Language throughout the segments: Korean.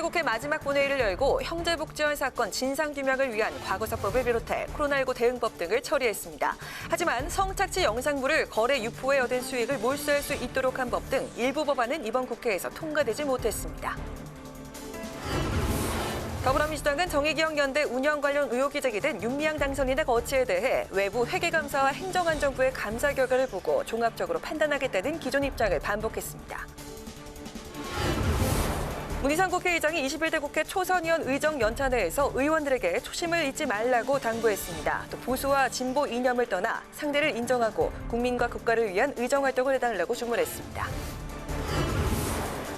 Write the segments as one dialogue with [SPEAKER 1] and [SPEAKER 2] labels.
[SPEAKER 1] 20대 국회 마지막 본회의를 열고 형제복지원 사건 진상규명을 위한 과거사법을 비롯해 코로나19 대응법 등을 처리했습니다. 하지만 성착취 영상물을 거래 유포에 얻은 수익을 몰수할 수 있도록 한 법 등 일부 법안은 이번 국회에서 통과되지 못했습니다. 더불어민주당은 정의기억연대 운영 관련 의혹이 제기된 윤미향 당선인의 거취에 대해 외부 회계감사와 행정안전부의 감사 결과를 보고 종합적으로 판단하겠다는 기존 입장을 반복했습니다. 문희상 국회의장이 21대 국회 초선의원 의정 연찬회에서 의원들에게 초심을 잊지 말라고 당부했습니다. 또 보수와 진보 이념을 떠나 상대를 인정하고 국민과 국가를 위한 의정활동을 해달라고 주문했습니다.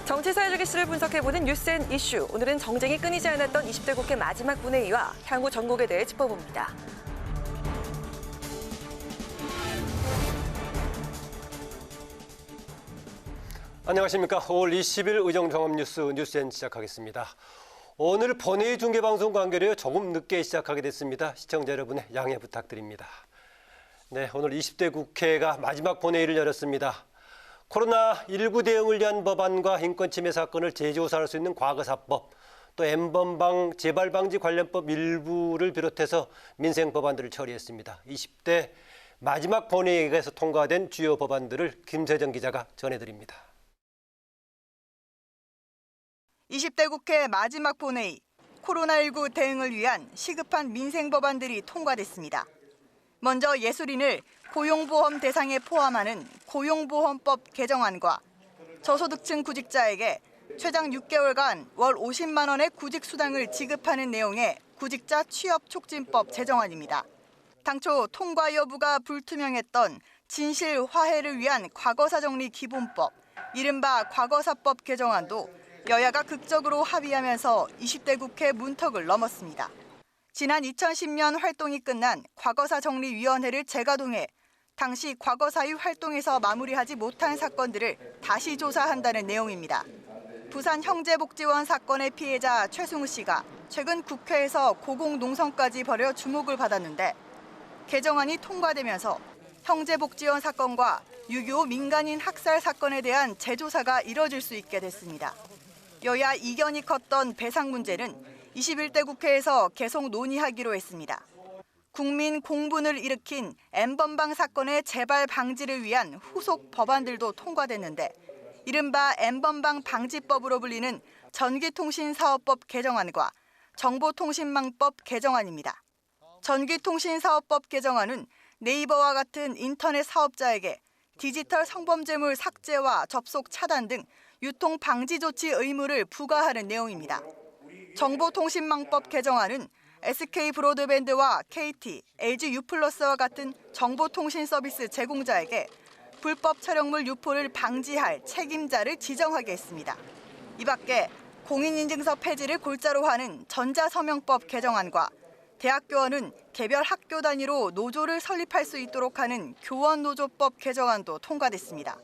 [SPEAKER 1] 정치 사회적 이슈를 분석해보는 뉴스앤 이슈. 오늘은 정쟁이 끊이지 않았던 20대 국회 마지막 본회의와 향후 전국에 대해 짚어봅니다.
[SPEAKER 2] 안녕하십니까. 5월 20일 의정종합뉴스 뉴스엔 시작하겠습니다. 오늘 본회의 중계방송 관계로 조금 늦게 시작하게 됐습니다. 시청자 여러분의 양해 부탁드립니다. 네, 오늘 20대 국회가 마지막 본회의를 열었습니다. 코로나19 대응을 위한 법안과 인권침해 사건을 재조사할 수 있는 과거사법, 또 N번방 재발방지 관련법 일부를 비롯해서 민생 법안들을 처리했습니다. 20대 마지막 본회의에서 통과된 주요 법안들을 김세정 기자가 전해드립니다.
[SPEAKER 3] 20대 국회 마지막 본회의, 코로나19 대응을 위한 시급한 민생 법안들이 통과됐습니다. 먼저 예술인을 고용보험 대상에 포함하는 고용보험법 개정안과 저소득층 구직자에게 최장 6개월간 월 50만 원의 구직수당을 지급하는 내용의 구직자 취업촉진법 제정안입니다. 당초 통과 여부가 불투명했던 진실화해를 위한 과거사정리 기본법, 이른바 과거사법 개정안도 여야가 극적으로 합의하면서 20대 국회 문턱을 넘었습니다. 지난 2010년 활동이 끝난 과거사정리위원회를 재가동해 당시 과거사의 활동에서 마무리하지 못한 사건들을 다시 조사한다는 내용입니다. 부산 형제복지원 사건의 피해자 최승우 씨가 최근 국회에서 고공농성까지 벌여 주목을 받았는데 개정안이 통과되면서 형제복지원 사건과 6.25 민간인 학살 사건에 대한 재조사가 이뤄질 수 있게 됐습니다. 여야 이견이 컸던 배상 문제는 21대 국회에서 계속 논의하기로 했습니다. 국민 공분을 일으킨 N번방 사건의 재발 방지를 위한 후속 법안들도 통과됐는데 이른바 N번방 방지법으로 불리는 전기통신사업법 개정안과 정보통신망법 개정안입니다. 전기통신사업법 개정안은 네이버와 같은 인터넷 사업자에게 디지털 성범죄물 삭제와 접속 차단 등 유통 방지 조치 의무를 부과하는 내용입니다. 정보통신망법 개정안은 SK 브로드밴드와 KT, LG U+와 같은 정보통신 서비스 제공자에게 불법 촬영물 유포를 방지할 책임자를 지정하게 했습니다. 이 밖에 공인인증서 폐지를 골자로 하는 전자서명법 개정안과 대학교원은 개별 학교 단위로 노조를 설립할 수 있도록 하는 교원노조법 개정안도 통과됐습니다.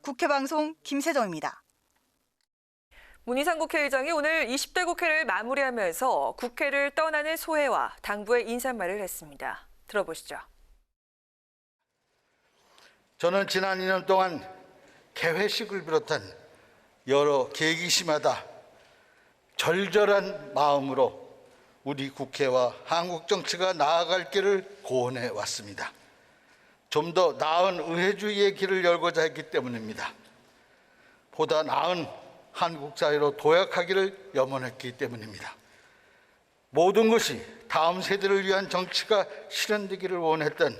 [SPEAKER 3] 국회방송 김세정입니다.
[SPEAKER 1] 문희상 국회의장이 오늘 20대 국회를 마무리하면서 국회를 떠나는 소회와 당부의 인사말을 했습니다. 들어보시죠.
[SPEAKER 4] 저는 지난 2년 동안 개회식을 비롯한 여러 계기시마다 절절한 마음으로 우리 국회와 한국 정치가 나아갈 길을 고언해 왔습니다. 좀 더 나은 의회주의의 길을 열고자 했기 때문입니다. 보다 나은 한국 사회로 도약하기를 염원했기 때문입니다. 모든 것이 다음 세대를 위한 정치가 실현되기를 원했던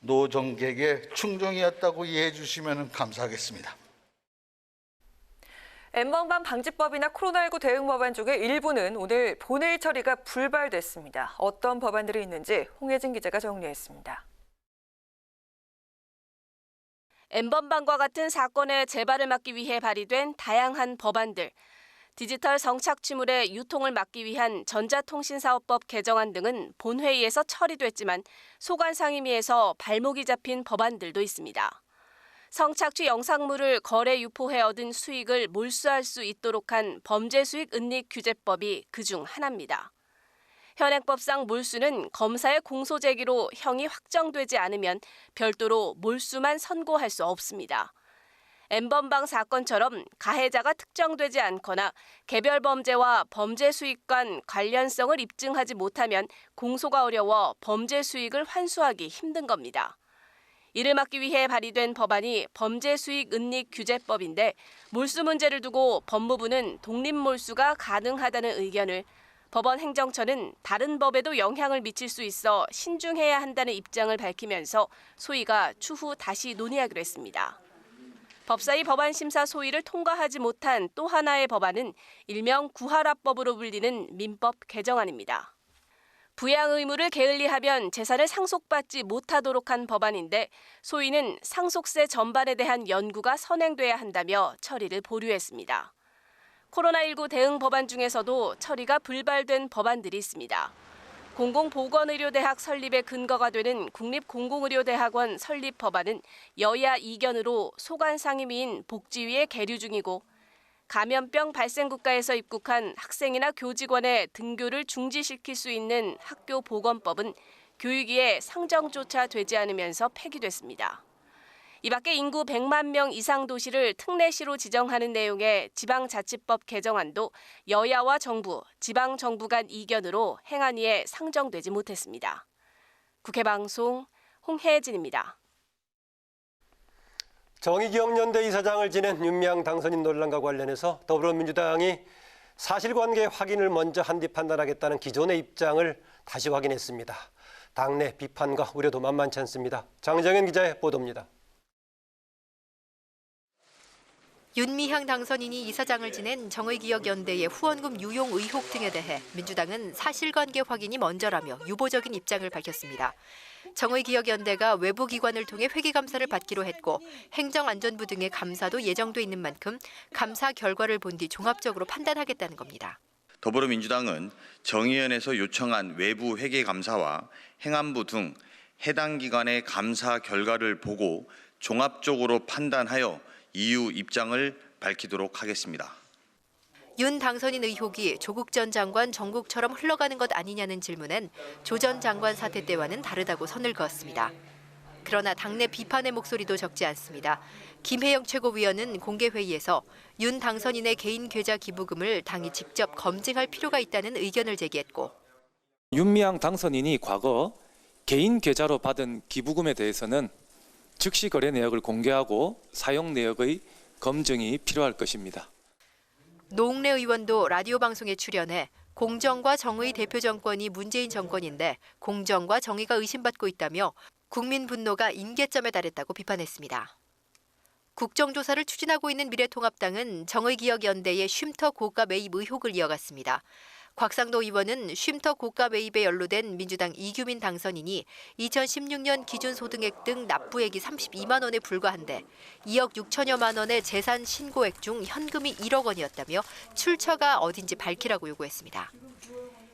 [SPEAKER 4] 노정객의 충정이었다고 이해해 주시면 감사하겠습니다.
[SPEAKER 1] N번방 방지법이나 코로나19 대응 법안 중에 일부는 오늘 본회의 처리가 불발됐습니다. 어떤 법안들이 있는지 홍혜진 기자가 정리했습니다.
[SPEAKER 5] N번방과 같은 사건의 재발을 막기 위해 발의된 다양한 법안들, 디지털 성착취물의 유통을 막기 위한 전자통신사업법 개정안 등은 본회의에서 처리됐지만 소관상임위에서 발목이 잡힌 법안들도 있습니다. 성착취 영상물을 거래 유포해 얻은 수익을 몰수할 수 있도록 한 범죄수익은닉규제법이 그중 하나입니다. 현행법상 몰수는 검사의 공소 제기로 형이 확정되지 않으면 별도로 몰수만 선고할 수 없습니다. N번방 사건처럼 가해자가 특정되지 않거나 개별 범죄와 범죄 수익 간 관련성을 입증하지 못하면 공소가 어려워 범죄 수익을 환수하기 힘든 겁니다. 이를 막기 위해 발의된 법안이 범죄수익은닉규제법인데 몰수 문제를 두고 법무부는 독립몰수가 가능하다는 의견을, 법원 행정처는 다른 법에도 영향을 미칠 수 있어 신중해야 한다는 입장을 밝히면서 소위가 추후 다시 논의하기로 했습니다. 법사위 법안 심사 소위를 통과하지 못한 또 하나의 법안은 일명 구하라법으로 불리는 민법 개정안입니다. 부양 의무를 게을리하면 재산을 상속받지 못하도록 한 법안인데 소위는 상속세 전반에 대한 연구가 선행돼야 한다며 처리를 보류했습니다. 코로나19 대응 법안 중에서도 처리가 불발된 법안들이 있습니다. 공공보건의료대학 설립의 근거가 되는 국립공공의료대학원 설립 법안은 여야 이견으로 소관상임위인 복지위에 계류 중이고, 감염병 발생 국가에서 입국한 학생이나 교직원의 등교를 중지시킬 수 있는 학교보건법은 교육위에 상정조차 되지 않으면서 폐기됐습니다. 이 밖에 인구 100만 명 이상 도시를 특례시로 지정하는 내용의 지방자치법 개정안도 여야와 정부, 지방정부 간 이견으로 행안위에 상정되지 못했습니다. 국회방송 홍혜진입니다.
[SPEAKER 2] 정의기억연대 이사장을 지낸 윤미향 당선인 논란과 관련해서 더불어민주당이 사실관계 확인을 먼저 한뒤 판단하겠다는 기존의 입장을 다시 확인했습니다. 당내 비판과 우려도 만만치 않습니다. 장정현 기자의 보도입니다.
[SPEAKER 6] 윤미향 당선인이 이사장을 지낸 정의기억연대의 후원금 유용 의혹 등에 대해 민주당은 사실관계 확인이 먼저라며 유보적인 입장을 밝혔습니다. 정의기억연대가 외부기관을 통해 회계감사를 받기로 했고 행정안전부 등의 감사도 예정돼 있는 만큼 감사 결과를 본 뒤 종합적으로 판단하겠다는 겁니다.
[SPEAKER 7] 더불어민주당은 정의연에서 요청한 외부 회계감사와 행안부 등 해당 기관의 감사 결과를 보고 종합적으로 판단하여 이후 입장을 밝히도록 하겠습니다.
[SPEAKER 6] 윤 당선인 의혹이 조국 전 장관 정국처럼 흘러가는 것 아니냐는 질문엔 조 전 장관 사태 때와는 다르다고 선을 그었습니다. 그러나 당내 비판의 목소리도 적지 않습니다. 김혜영 최고위원은 공개회의에서 윤 당선인의 개인 계좌 기부금을 당이 직접 검증할 필요가 있다는 의견을 제기했고,
[SPEAKER 8] 윤미향 당선인이 과거 개인 계좌로 받은 기부금에 대해서는 즉시 거래 내역을 공개하고 사용 내역의 검증이 필요할 것입니다.
[SPEAKER 6] 노웅래 의원도 라디오 방송에 출연해 공정과 정의 대표 정권이 문재인 정권인데 공정과 정의가 의심받고 있다며 국민 분노가 임계점에 달했다고 비판했습니다. 국정조사를 추진하고 있는 미래통합당은 정의기억연대의 쉼터 고가 매입 의혹을 이어갔습니다. 곽상도 의원은 쉼터 고가 매입에 연루된 민주당 이규민 당선인이 2016년 기준소득액 등 납부액이 32만 원에 불과한데 2억 6천여만 원의 재산 신고액 중 현금이 1억 원이었다며 출처가 어딘지 밝히라고 요구했습니다.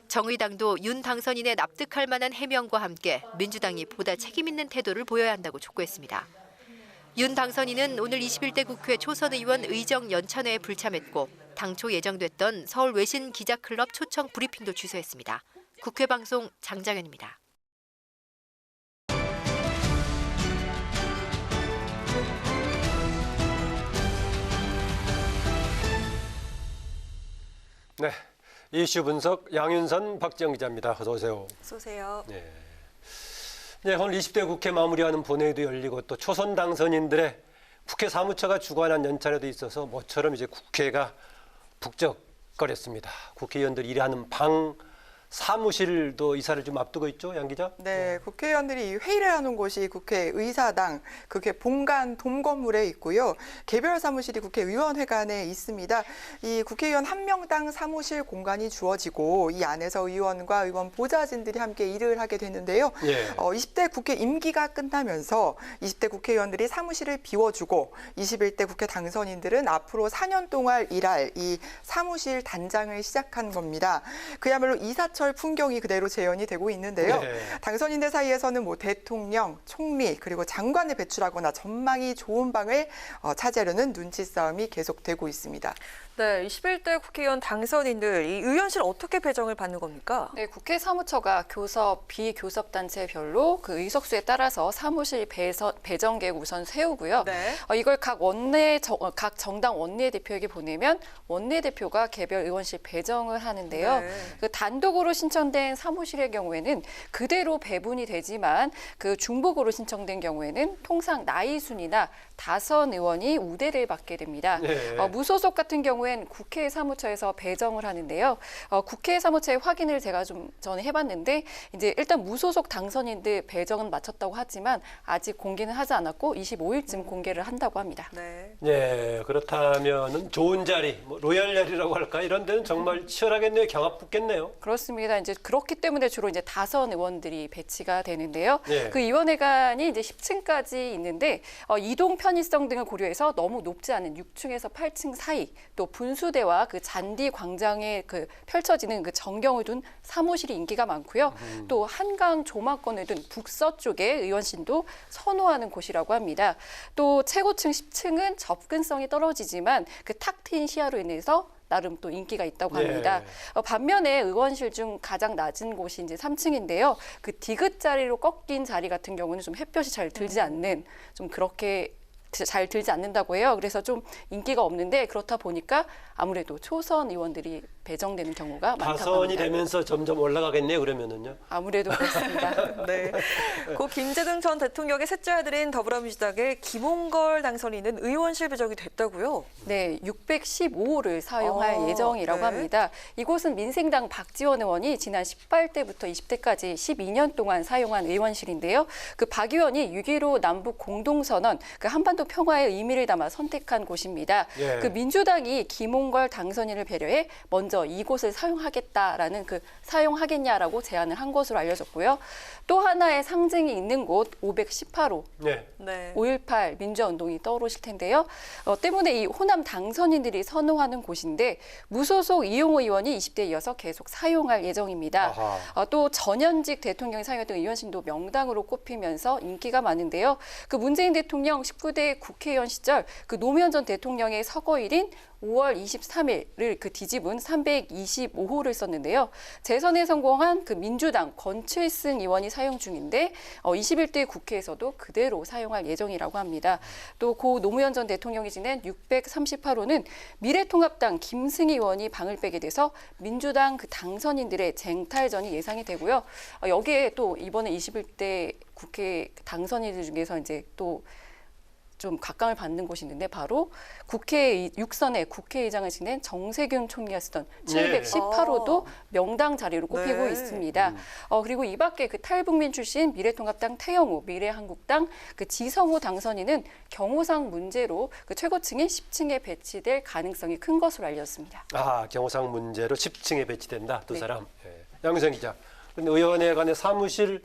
[SPEAKER 6] 정의당도 윤 당선인의 납득할 만한 해명과 함께 민주당이 보다 책임 있는 태도를 보여야 한다고 촉구했습니다. 윤 당선인은 오늘 21대 국회 초선 의원 의정 연찬회에 불참했고 당초 예정됐던 서울 외신 기자클럽 초청 브리핑도 취소했습니다. 국회방송 장장현입니다.
[SPEAKER 2] 네, 이슈 분석 양윤선, 박지영 기자입니다. 어서 오세요.
[SPEAKER 1] 어서 오세요.
[SPEAKER 2] 네. 네, 오늘 20대 국회 마무리하는 본회의도 열리고 또 초선 당선인들의 국회 사무처가 주관한 연찬회도 있어서 모처럼 이제 국회가 북적거렸습니다. 국회의원들이 일하는 방, 사무실도 이사를 좀 앞두고 있죠, 양 기자?
[SPEAKER 9] 네, 국회의원들이 회의를 하는 곳이 국회의사당, 국회 본관 돔건물에 있고요. 개별 사무실이 국회의원회관에 있습니다. 이 국회의원 한 명당 사무실 공간이 주어지고 이 안에서 의원과 의원 보좌진들이 함께 일을 하게 되는데요.
[SPEAKER 2] 예.
[SPEAKER 9] 20대 국회 임기가 끝나면서 20대 국회의원들이 사무실을 비워주고 21대 국회 당선인들은 앞으로 4년 동안 일할 이 사무실 단장을 시작한 겁니다. 그야말로 이사철 풍경이 그대로 재현이 되고 있는데요.
[SPEAKER 2] 네.
[SPEAKER 9] 당선인들 사이에서는 뭐 대통령, 총리 그리고 장관을 배출하거나 전망이 좋은 방을 차지하려는 눈치 싸움이 계속되고 있습니다.
[SPEAKER 1] 네, 21대 국회의원 당선인들 이 의원실 어떻게 배정을 받는 겁니까?
[SPEAKER 10] 네, 국회 사무처가 교섭, 비교섭 단체별로 그 의석수에 따라서 사무실 배정 계획 우선 세우고요.
[SPEAKER 1] 네.
[SPEAKER 10] 이걸 각 정당 원내대표에게 보내면 원내대표가 개별 의원실 배정을 하는데요.
[SPEAKER 1] 네.
[SPEAKER 10] 그 단독으로 신청된 사무실의 경우에는 그대로 배분이 되지만 그 중복으로 신청된 경우에는 통상 나이 순이나 다선 의원이 우대를 받게 됩니다.
[SPEAKER 2] 네.
[SPEAKER 10] 무소속 같은 경우엔 국회 사무처에서 배정을 하는데요. 국회 사무처의 확인을 제가 좀 전에 해봤는데 이제 일단 무소속 당선인들 배정은 마쳤다고 하지만 아직 공개는 하지 않았고 25일쯤 공개를 한다고 합니다.
[SPEAKER 1] 네.
[SPEAKER 2] 네, 그렇다면은 좋은 자리, 뭐 로얄 자리라고 할까 이런 데는 정말 치열하겠네요. 경합 붙겠네요.
[SPEAKER 10] 그렇습니다. 이제 그렇기 때문에 주로 이제 다선 의원들이 배치가 되는데요.
[SPEAKER 2] 네.
[SPEAKER 10] 그 위원회관이 이제 10층까지 있는데 이동 편의성 등을 고려해서 너무 높지 않은 6층에서 8층 사이, 또 분수대와 그 잔디 광장에 그 펼쳐지는 그 전경을 둔 사무실이 인기가 많고요. 또 한강 조망권을 둔 북서쪽의 의원실도 선호하는 곳이라고 합니다. 또 최고층 10층은 접근성이 떨어지지만 그 탁 트인 시야로 인해서 나름 또 인기가 있다고 합니다.
[SPEAKER 2] 네.
[SPEAKER 10] 반면에 의원실 중 가장 낮은 곳이 이제 3층인데요. 그 디귿 자리로 꺾인 자리 같은 경우는 좀 햇볕이 잘 들지 않는, 좀 그렇게 잘 들지 않는다고 해요. 그래서 좀 인기가 없는데, 그렇다 보니까 아무래도 초선 의원들이 배정되는 경우가 많다고
[SPEAKER 2] 다선이
[SPEAKER 10] 합니다.
[SPEAKER 2] 되면서 점점 올라가겠네요. 그러면은요.
[SPEAKER 10] 아무래도 그렇습니다.
[SPEAKER 1] 네. 고 김재등 전 대통령의 셋째 아들인 더불어민주당의 김홍걸 당선인은 의원실 배정이 됐다고요?
[SPEAKER 10] 네, 615호를 사용할 예정이라고
[SPEAKER 1] 네.
[SPEAKER 10] 합니다. 이곳은 민생당 박지원 의원이 지난 18대부터 20대까지 12년 동안 사용한 의원실인데요. 그 박 의원이 6.15 남북 공동선언, 그 한반도 평화의 의미를 담아 선택한 곳입니다.
[SPEAKER 2] 예.
[SPEAKER 10] 그 민주당이 김홍걸 당선인을 배려해 먼저 이곳을 사용하겠다라는 사용하겠냐라고 제안을 한 것으로 알려졌고요. 또 하나의 상징이 있는 곳 518호.
[SPEAKER 2] 네.
[SPEAKER 1] 네.
[SPEAKER 10] 5.18 민주화운동이 떠오르실 텐데요. 때문에 이 호남 당선인들이 선호하는 곳인데 무소속 이용호 의원이 20대에 이어서 계속 사용할 예정입니다. 또 전현직 대통령이 사용했던 의원실도 명당으로 꼽히면서 인기가 많은데요. 그 문재인 대통령 19대 국회의원 시절 그 노무현 전 대통령의 서거일인 5월 23일을 그 뒤집은 325호를 썼는데요. 재선에 성공한 그 민주당 권칠승 의원이 사용 중인데 21대 국회에서도 그대로 사용할 예정이라고 합니다. 또 고 노무현 전 대통령이 지낸 638호는 미래통합당 김승희 의원이 방을 빼게 돼서 민주당 그 당선인들의 쟁탈전이 예상이 되고요. 여기에 또 이번에 21대 국회 당선인들 중에서 이제 또 좀 각광을 받는 곳이 있는데 바로 국회 6선의 국회의장을 지낸 정세균 총리가 쓰던 718호도 명당 자리로 꼽히고
[SPEAKER 1] 네.
[SPEAKER 10] 있습니다. 그리고 이 밖에 그 탈북민 출신 미래통합당 태영호, 미래한국당 그 지성호 당선인은 경호상 문제로 그 최고층인 10층에 배치될 가능성이 큰 것으로 알려졌습니다.
[SPEAKER 2] 경호상 문제로 10층에 배치된다. 두
[SPEAKER 10] 네.
[SPEAKER 2] 사람. 예. 양유정 기자. 그런데 의원회 간의 사무실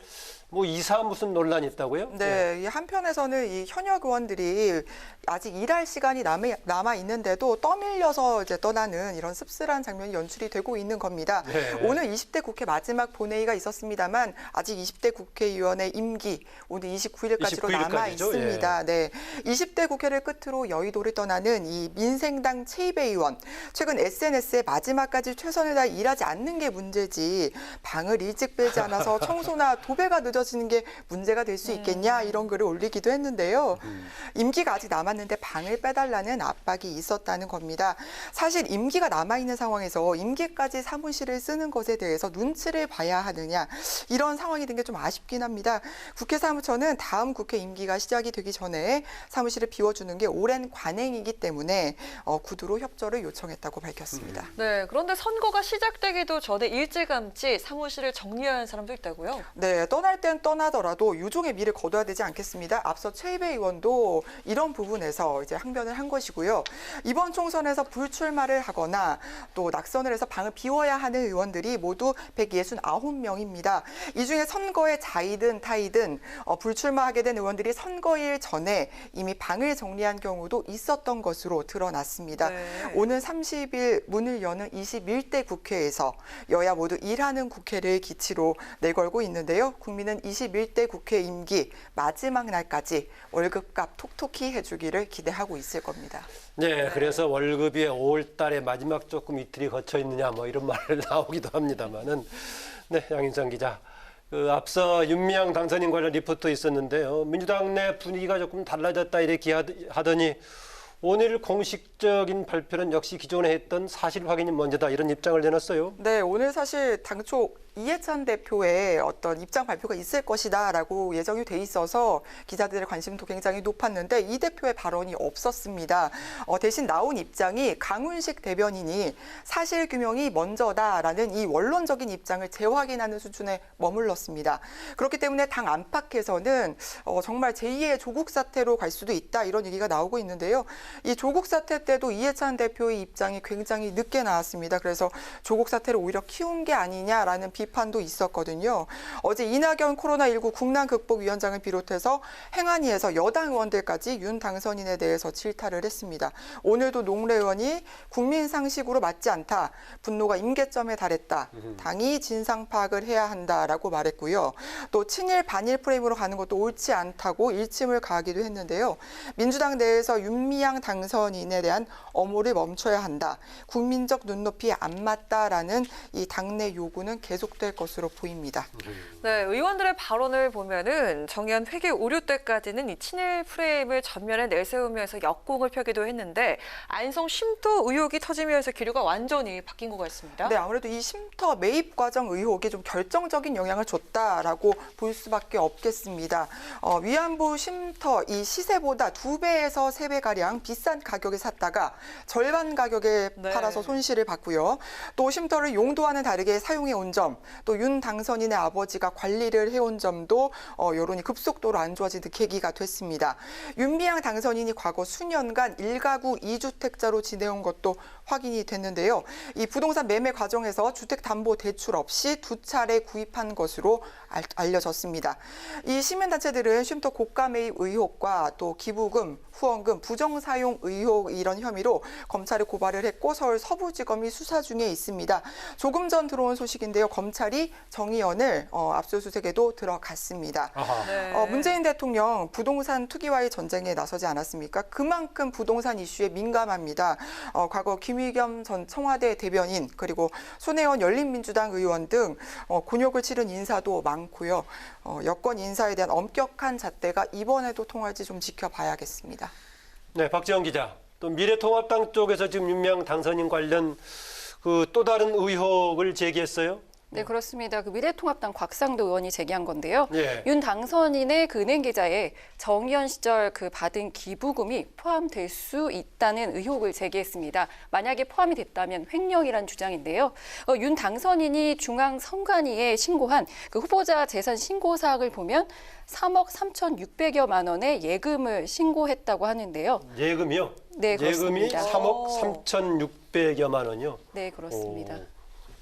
[SPEAKER 2] 이사 무슨 논란이 있다고요?
[SPEAKER 9] 네, 이 한편에서는 이 현역 의원들이 아직 일할 시간이 남아 있는데도 떠밀려서 이제 떠나는 이런 씁쓸한 장면이 연출이 되고 있는 겁니다.
[SPEAKER 2] 네.
[SPEAKER 9] 오늘 20대 국회 마지막 본회의가 있었습니다만 아직 20대 국회의원의 임기 오늘 29일까지로
[SPEAKER 2] 29일
[SPEAKER 9] 남아
[SPEAKER 2] 까지죠?
[SPEAKER 9] 있습니다. 네, 20대 국회를 끝으로 여의도를 떠나는 이 민생당 최이배 의원. 최근 SNS에 마지막까지 최선을 다해 일하지 않는 게 문제지 방을 일찍 빼지 않아서 청소나 도배가 늦어지는 게 문제가 될 수 있겠냐 이런 글을 올리기도 했는데요. 임기가 아직 남았는데 방을 빼달라는 압박이 있었다는 겁니다. 사실 임기가 남아있는 상황에서 임기까지 사무실을 쓰는 것에 대해서 눈치를 봐야 하느냐 이런 상황이 된 게 좀 아쉽긴 합니다. 국회 사무처는 다음 국회 임기가 시작이 되기 전에 사무실을 비워주는 게 오랜 관행이기 때문에 구두로 협조를 요청했다고 밝혔습니다.
[SPEAKER 1] 네, 그런데 선거가 시작되기도 전에 일찌감치 사무실을 정리하는 사람도 있다고요?
[SPEAKER 9] 네, 떠날 땐 떠나더라도 유종의 미를 거둬야 되지 않겠습니다. 앞서 최이배 의원도 이런 부분에서 이제 항변을 한 것이고요. 이번 총선에서 불출마를 하거나 또 낙선을 해서 방을 비워야 하는 의원들이 모두 169명입니다. 이 중에 선거에 자이든 타이든 불출마하게 된 의원들이 선거일 전에 이미 방을 정리한 경우도 있었던 것으로 드러났습니다.
[SPEAKER 1] 네.
[SPEAKER 9] 오는 30일 문을 여는 21대 국회에서 여야 모두 일하는 국회를 기치로 내걸고 있는데요. 국민은 남은 21대 국회 임기 마지막 날까지 월급값 톡톡히 해주기를 기대하고 있을 겁니다.
[SPEAKER 2] 네, 그래서 월급이 5월 달에 마지막 조금 이틀이 거쳐 있느냐 뭐 이런 말 나오기도 합니다만은. 네, 양인상 기자. 앞서 윤미향 당선인 관련 리포트 있었는데요. 민주당 내 분위기가 조금 달라졌다 이렇게 하더니 오늘 공식적인 발표는 역시 기존에 했던 사실 확인이 먼저다 이런 입장을 내놨어요.
[SPEAKER 9] 네, 오늘 사실 당초 이해찬 대표의 어떤 입장 발표가 있을 것이다라고 예정이 돼 있어서 기자들의 관심도 굉장히 높았는데 이 대표의 발언이 없었습니다. 대신 나온 입장이 강훈식 대변인이 사실규명이 먼저다라는 이 원론적인 입장을 재확인하는 수준에 머물렀습니다. 그렇기 때문에 당 안팎에서는 정말 제2의 조국 사태로 갈 수도 있다 이런 얘기가 나오고 있는데요. 이 조국 사태 때도 이해찬 대표의 입장이 굉장히 늦게 나왔습니다. 그래서 조국 사태를 오히려 키운 게 아니냐라는 비판도 있었거든요. 어제 이낙연 코로나19 국난극복위원장을 비롯해서 행안위에서 여당 의원들까지 윤 당선인에 대해서 질타를 했습니다. 오늘도 농래 의원이 국민 상식으로 맞지 않다. 분노가 임계점에 달했다. 당이 진상 파악을 해야 한다라고 말했고요. 또 친일 반일 프레임으로 가는 것도 옳지 않다고 일침을 가하기도 했는데요. 민주당 내에서 윤미향 당선인에 대한 엄호를 멈춰야 한다. 국민적 눈높이에 안 맞다라는 이 당내 요구는 계속될 것으로 보입니다.
[SPEAKER 1] 네, 의원들의 발언을 보면은 정의연 회계 오류 때까지는 이 친일 프레임을 전면에 내세우면서 역공을 펴기도 했는데 안성 쉼터 의혹이 터지면서 기류가 완전히 바뀐 것 같습니다.
[SPEAKER 9] 네, 아무래도 이 쉼터 매입 과정 의혹이 좀 결정적인 영향을 줬다라고 볼 수밖에 없겠습니다. 위안부 쉼터 이 시세보다 2배에서 3배 가량 비싼 가격에 샀다가 절반 가격에 팔아서 손실을 봤고요. 또 쉼터를 용도와는 다르게 사용해 온 점, 또 윤 당선인의 아버지가 관리를 해온 점도 여론이 급속도로 안 좋아지는 계기가 됐습니다. 윤미향 당선인이 과거 수년간 1가구 2주택자로 지내온 것도 확인이 됐는데요. 이 부동산 매매 과정에서 주택담보대출 없이 2차례 구입한 것으로 알려졌습니다. 이 시민단체들은 쉼터 고가 매입 의혹과 또 기부금, 후원금, 부정사용 의혹 이런 혐의로 검찰에 고발을 했고 서울 서부지검이 수사 중에 있습니다. 조금 전 들어온 소식인데요. 검찰이 정의연을 압수수색에도 들어갔습니다. 문재인 대통령 부동산 투기와의 전쟁에 나서지 않았습니까? 그만큼 부동산 이슈에 민감합니다. 과거 김의겸 전 청와대 대변인 그리고 손혜원 열린민주당 의원 등 곤욕을 치른 인사도 많고요. 여권 인사에 대한 엄격한 잣대가 이번에도 통할지 좀 지켜봐야겠습니다.
[SPEAKER 2] 네, 박지영 기자. 또 미래통합당 쪽에서 지금 윤미향 당선인 관련 또 다른 의혹을 제기했어요?
[SPEAKER 10] 네, 그렇습니다. 그 미래통합당 곽상도 의원이 제기한 건데요.
[SPEAKER 2] 예.
[SPEAKER 10] 윤 당선인의 그 은행 계좌에 정의연 시절 그 받은 기부금이 포함될 수 있다는 의혹을 제기했습니다. 만약에 포함이 됐다면 횡령이란 주장인데요. 윤 당선인이 중앙선관위에 신고한 그 후보자 재산 신고 사항을 보면 3억 3,600여만 원의 예금을 신고했다고 하는데요.
[SPEAKER 2] 예금이요?
[SPEAKER 10] 네, 그렇습니다.
[SPEAKER 2] 예금이 3억 3,600여만 원이요?
[SPEAKER 10] 네, 그렇습니다.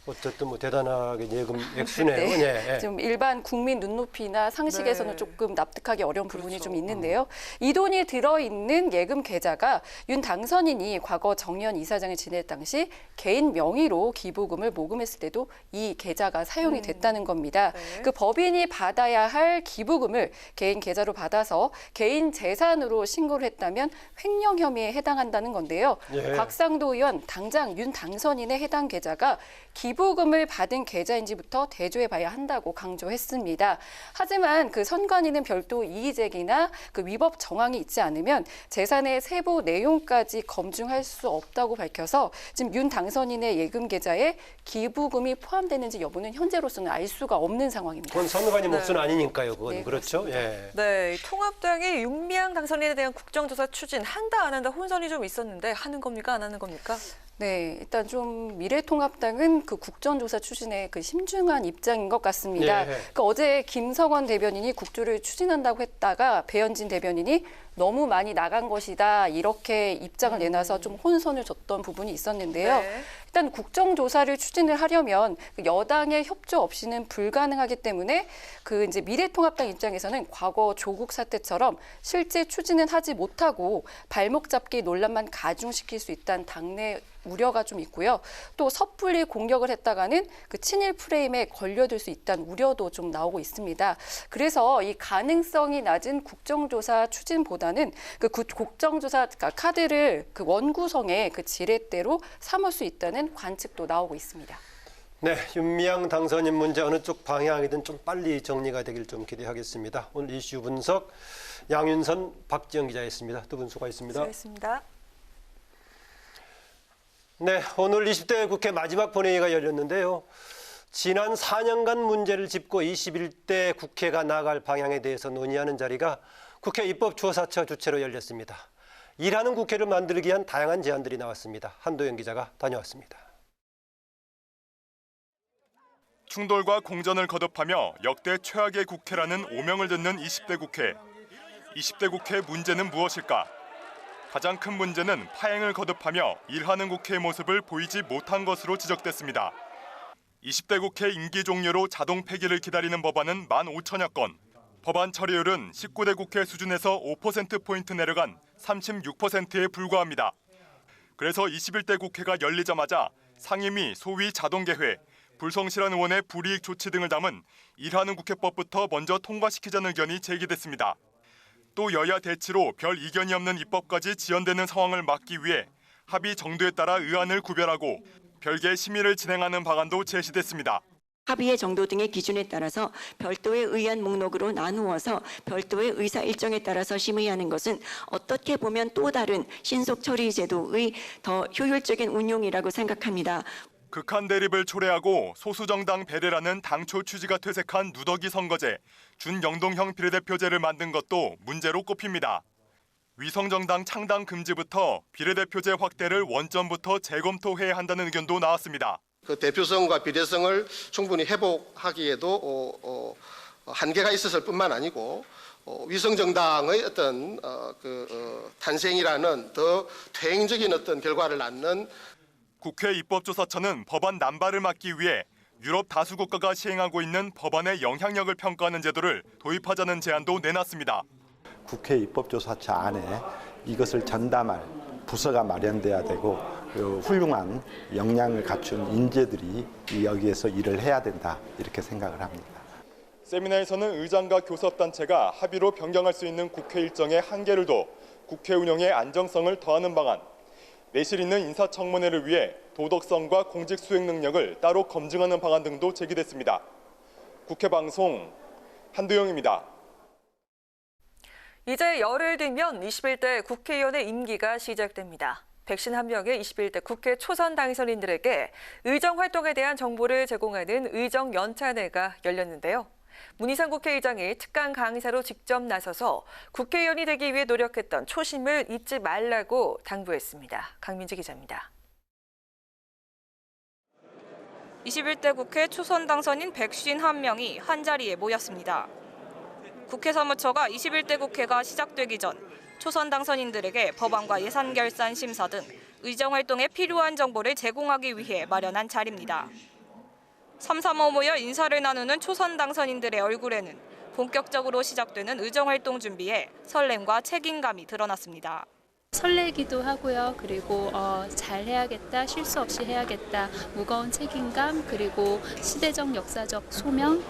[SPEAKER 2] 어쨌든 뭐 대단하게 예금 액수네요.
[SPEAKER 10] 네.
[SPEAKER 2] 네.
[SPEAKER 10] 좀 일반 국민 눈높이나 상식에서는 조금 납득하기 어려운 부분이 좀 있는데요. 이 돈이 들어있는 예금 계좌가 윤 당선인이 과거 정의연 이사장을 지낼 당시 개인 명의로 기부금을 모금했을 때도 이 계좌가 사용이 됐다는 겁니다.
[SPEAKER 1] 네.
[SPEAKER 10] 그 법인이 받아야 할 기부금을 개인 계좌로 받아서 개인 재산으로 신고를 했다면 횡령 혐의에 해당한다는 건데요.
[SPEAKER 2] 예.
[SPEAKER 10] 곽상도 의원 당장 윤 당선인의 해당 계좌가 기부금을 받은 계좌인지부터 대조해봐야 한다고 강조했습니다. 하지만 그 선관위는 별도 이의제기나 그 위법 정황이 있지 않으면 재산의 세부 내용까지 검증할 수 없다고 밝혀서 지금 윤 당선인의 예금 계좌에 기부금이 포함되는지 여부는 현재로서는 알 수가 없는 상황입니다.
[SPEAKER 2] 그건 선관위 몫은 아니니까요. 그건
[SPEAKER 10] 네,
[SPEAKER 2] 그렇죠. 예.
[SPEAKER 1] 네, 통합당이 윤미향 당선인에 대한 국정조사 추진한다 안 한다 혼선이 좀 있었는데 하는 겁니까 안 하는 겁니까?
[SPEAKER 10] 네, 일단 좀 미래통합당은 그 국정조사 추진에 그 심중한 입장인 것 같습니다.
[SPEAKER 2] 예.
[SPEAKER 10] 그 어제 김성원 대변인이 국조를 추진한다고 했다가 배현진 대변인이 너무 많이 나간 것이다 이렇게 입장을 내놔서 좀 혼선을 줬던 부분이 있었는데요.
[SPEAKER 1] 네.
[SPEAKER 10] 일단 국정조사를 추진을 하려면 여당의 협조 없이는 불가능하기 때문에 이제 미래통합당 입장에서는 과거 조국 사태처럼 실제 추진은 하지 못하고 발목 잡기 논란만 가중시킬 수 있다는 당내 우려가 좀 있고요. 또 섣불리 공격을 했다가는 친일 프레임에 걸려들 수 있다는 우려도 좀 나오고 있습니다. 그래서 이 가능성이 낮은 국정조사 추진보다는 국정조사 카드를 원구성의 지렛대로 삼을 수 있다는 관측도 나오고 있습니다.
[SPEAKER 2] 네, 윤미향 당선인 문제 어느 쪽 방향이든 좀 빨리 정리가 되길 좀 기대하겠습니다. 오늘 이슈 분석 양윤선, 박지영 기자였습니다. 두 분 수고하셨습니다.
[SPEAKER 1] 수고하셨습니다.
[SPEAKER 2] 네, 오늘 20대 국회 마지막 본회의가 열렸는데요. 지난 4년간 문제를 짚고 21대 국회가 나아갈 방향에 대해서 논의하는 자리가 국회 입법조사처 주최로 열렸습니다. 일하는 국회를 만들기 위한 다양한 제안들이 나왔습니다. 한도영 기자가 다녀왔습니다.
[SPEAKER 11] 충돌과 공전을 거듭하며 역대 최악의 국회라는 오명을 듣는 20대 국회. 20대 국회의 문제는 무엇일까? 가장 큰 문제는 파행을 거듭하며 일하는 국회의 모습을 보이지 못한 것으로 지적됐습니다. 20대 국회 임기 종료로 자동 폐기를 기다리는 법안은 15,000여 건. 법안 처리율은 19대 국회 수준에서 5%포인트 내려간 36%에 불과합니다. 그래서 21대 국회가 열리자마자 상임위 소위 자동개회, 불성실한 의원의 불이익 조치 등을 담은 일하는 국회법부터 먼저 통과시키자는 의견이 제기됐습니다. 또 여야 대치로 별 이견이 없는 입법까지 지연되는 상황을 막기 위해 합의 정도에 따라 의안을 구별하고 별개 심의를 진행하는 방안도 제시됐습니다.
[SPEAKER 12] 합의의 정도 등의 기준에 따라서 별도의 의안 목록으로 나누어서 별도의 의사 일정에 따라서 심의하는 것은 어떻게 보면 또 다른 신속 처리 제도의 더 효율적인 운용이라고 생각합니다.
[SPEAKER 11] 극한 대립을 초래하고 소수정당 배려라는 당초 취지가 퇴색한 누더기 선거제, 준영동형 비례대표제를 만든 것도 문제로 꼽힙니다. 위성정당 창당 금지부터 비례대표제 확대를 원점부터 재검토해야 한다는 의견도 나왔습니다.
[SPEAKER 13] 대표성과 비례성을 충분히 회복하기에도 한계가 있었을 뿐만 아니고 위성정당의 어떤 탄생이라는 더 퇴행적인 어떤 결과를 낳는
[SPEAKER 11] 국회 입법조사처는 법안 남발을 막기 위해 유럽 다수 국가가 시행하고 있는 법안의 영향력을 평가하는 제도를 도입하자는 제안도 내놨습니다.
[SPEAKER 14] 국회 입법조사처 안에 이것을 전담할 부서가 마련돼야 되고 훌륭한 역량을 갖춘 인재들이 여기에서 일을 해야 된다 이렇게 생각을 합니다.
[SPEAKER 11] 세미나에서는 의장과 교섭단체가 합의로 변경할 수 있는 국회 일정의 한계를 둬 국회 운영의 안정성을 더하는 방안, 내실 있는 인사청문회를 위해 도덕성과 공직 수행 능력을 따로 검증하는 방안 등도 제기됐습니다. 국회 방송 한도영입니다.
[SPEAKER 1] 이제 열흘 뒤면 21대 국회의원의 임기가 시작됩니다. 151명의 21대 국회 초선 당선인들에게 의정 활동에 대한 정보를 제공하는 의정 연찬회가 열렸는데요. 문희상 국회의장이 특강 강사로 직접 나서서 국회의원이 되기 위해 노력했던 초심을 잊지 말라고 당부했습니다. 강민지 기자입니다.
[SPEAKER 15] 21대 국회 초선 당선인 151명이 한자리에 모였습니다. 국회 사무처가 21대 국회가 시작되기 전 초선 당선인들에게 법안과 예산 결산 심사 등 의정 활동에 필요한 정보를 제공하기 위해 마련한 자리입니다. 삼삼오오 모여 인사를 나누는 초선 당선인들의 얼굴에는 본격적으로 시작되는 의정 활동 준비에 설렘과 책임감이 드러났습니다.
[SPEAKER 16] 설레기도 하고요. 그리고 잘해야겠다, 실수 없이 해야겠다, 무거운 책임감, 그리고 시대적 역사적 소명,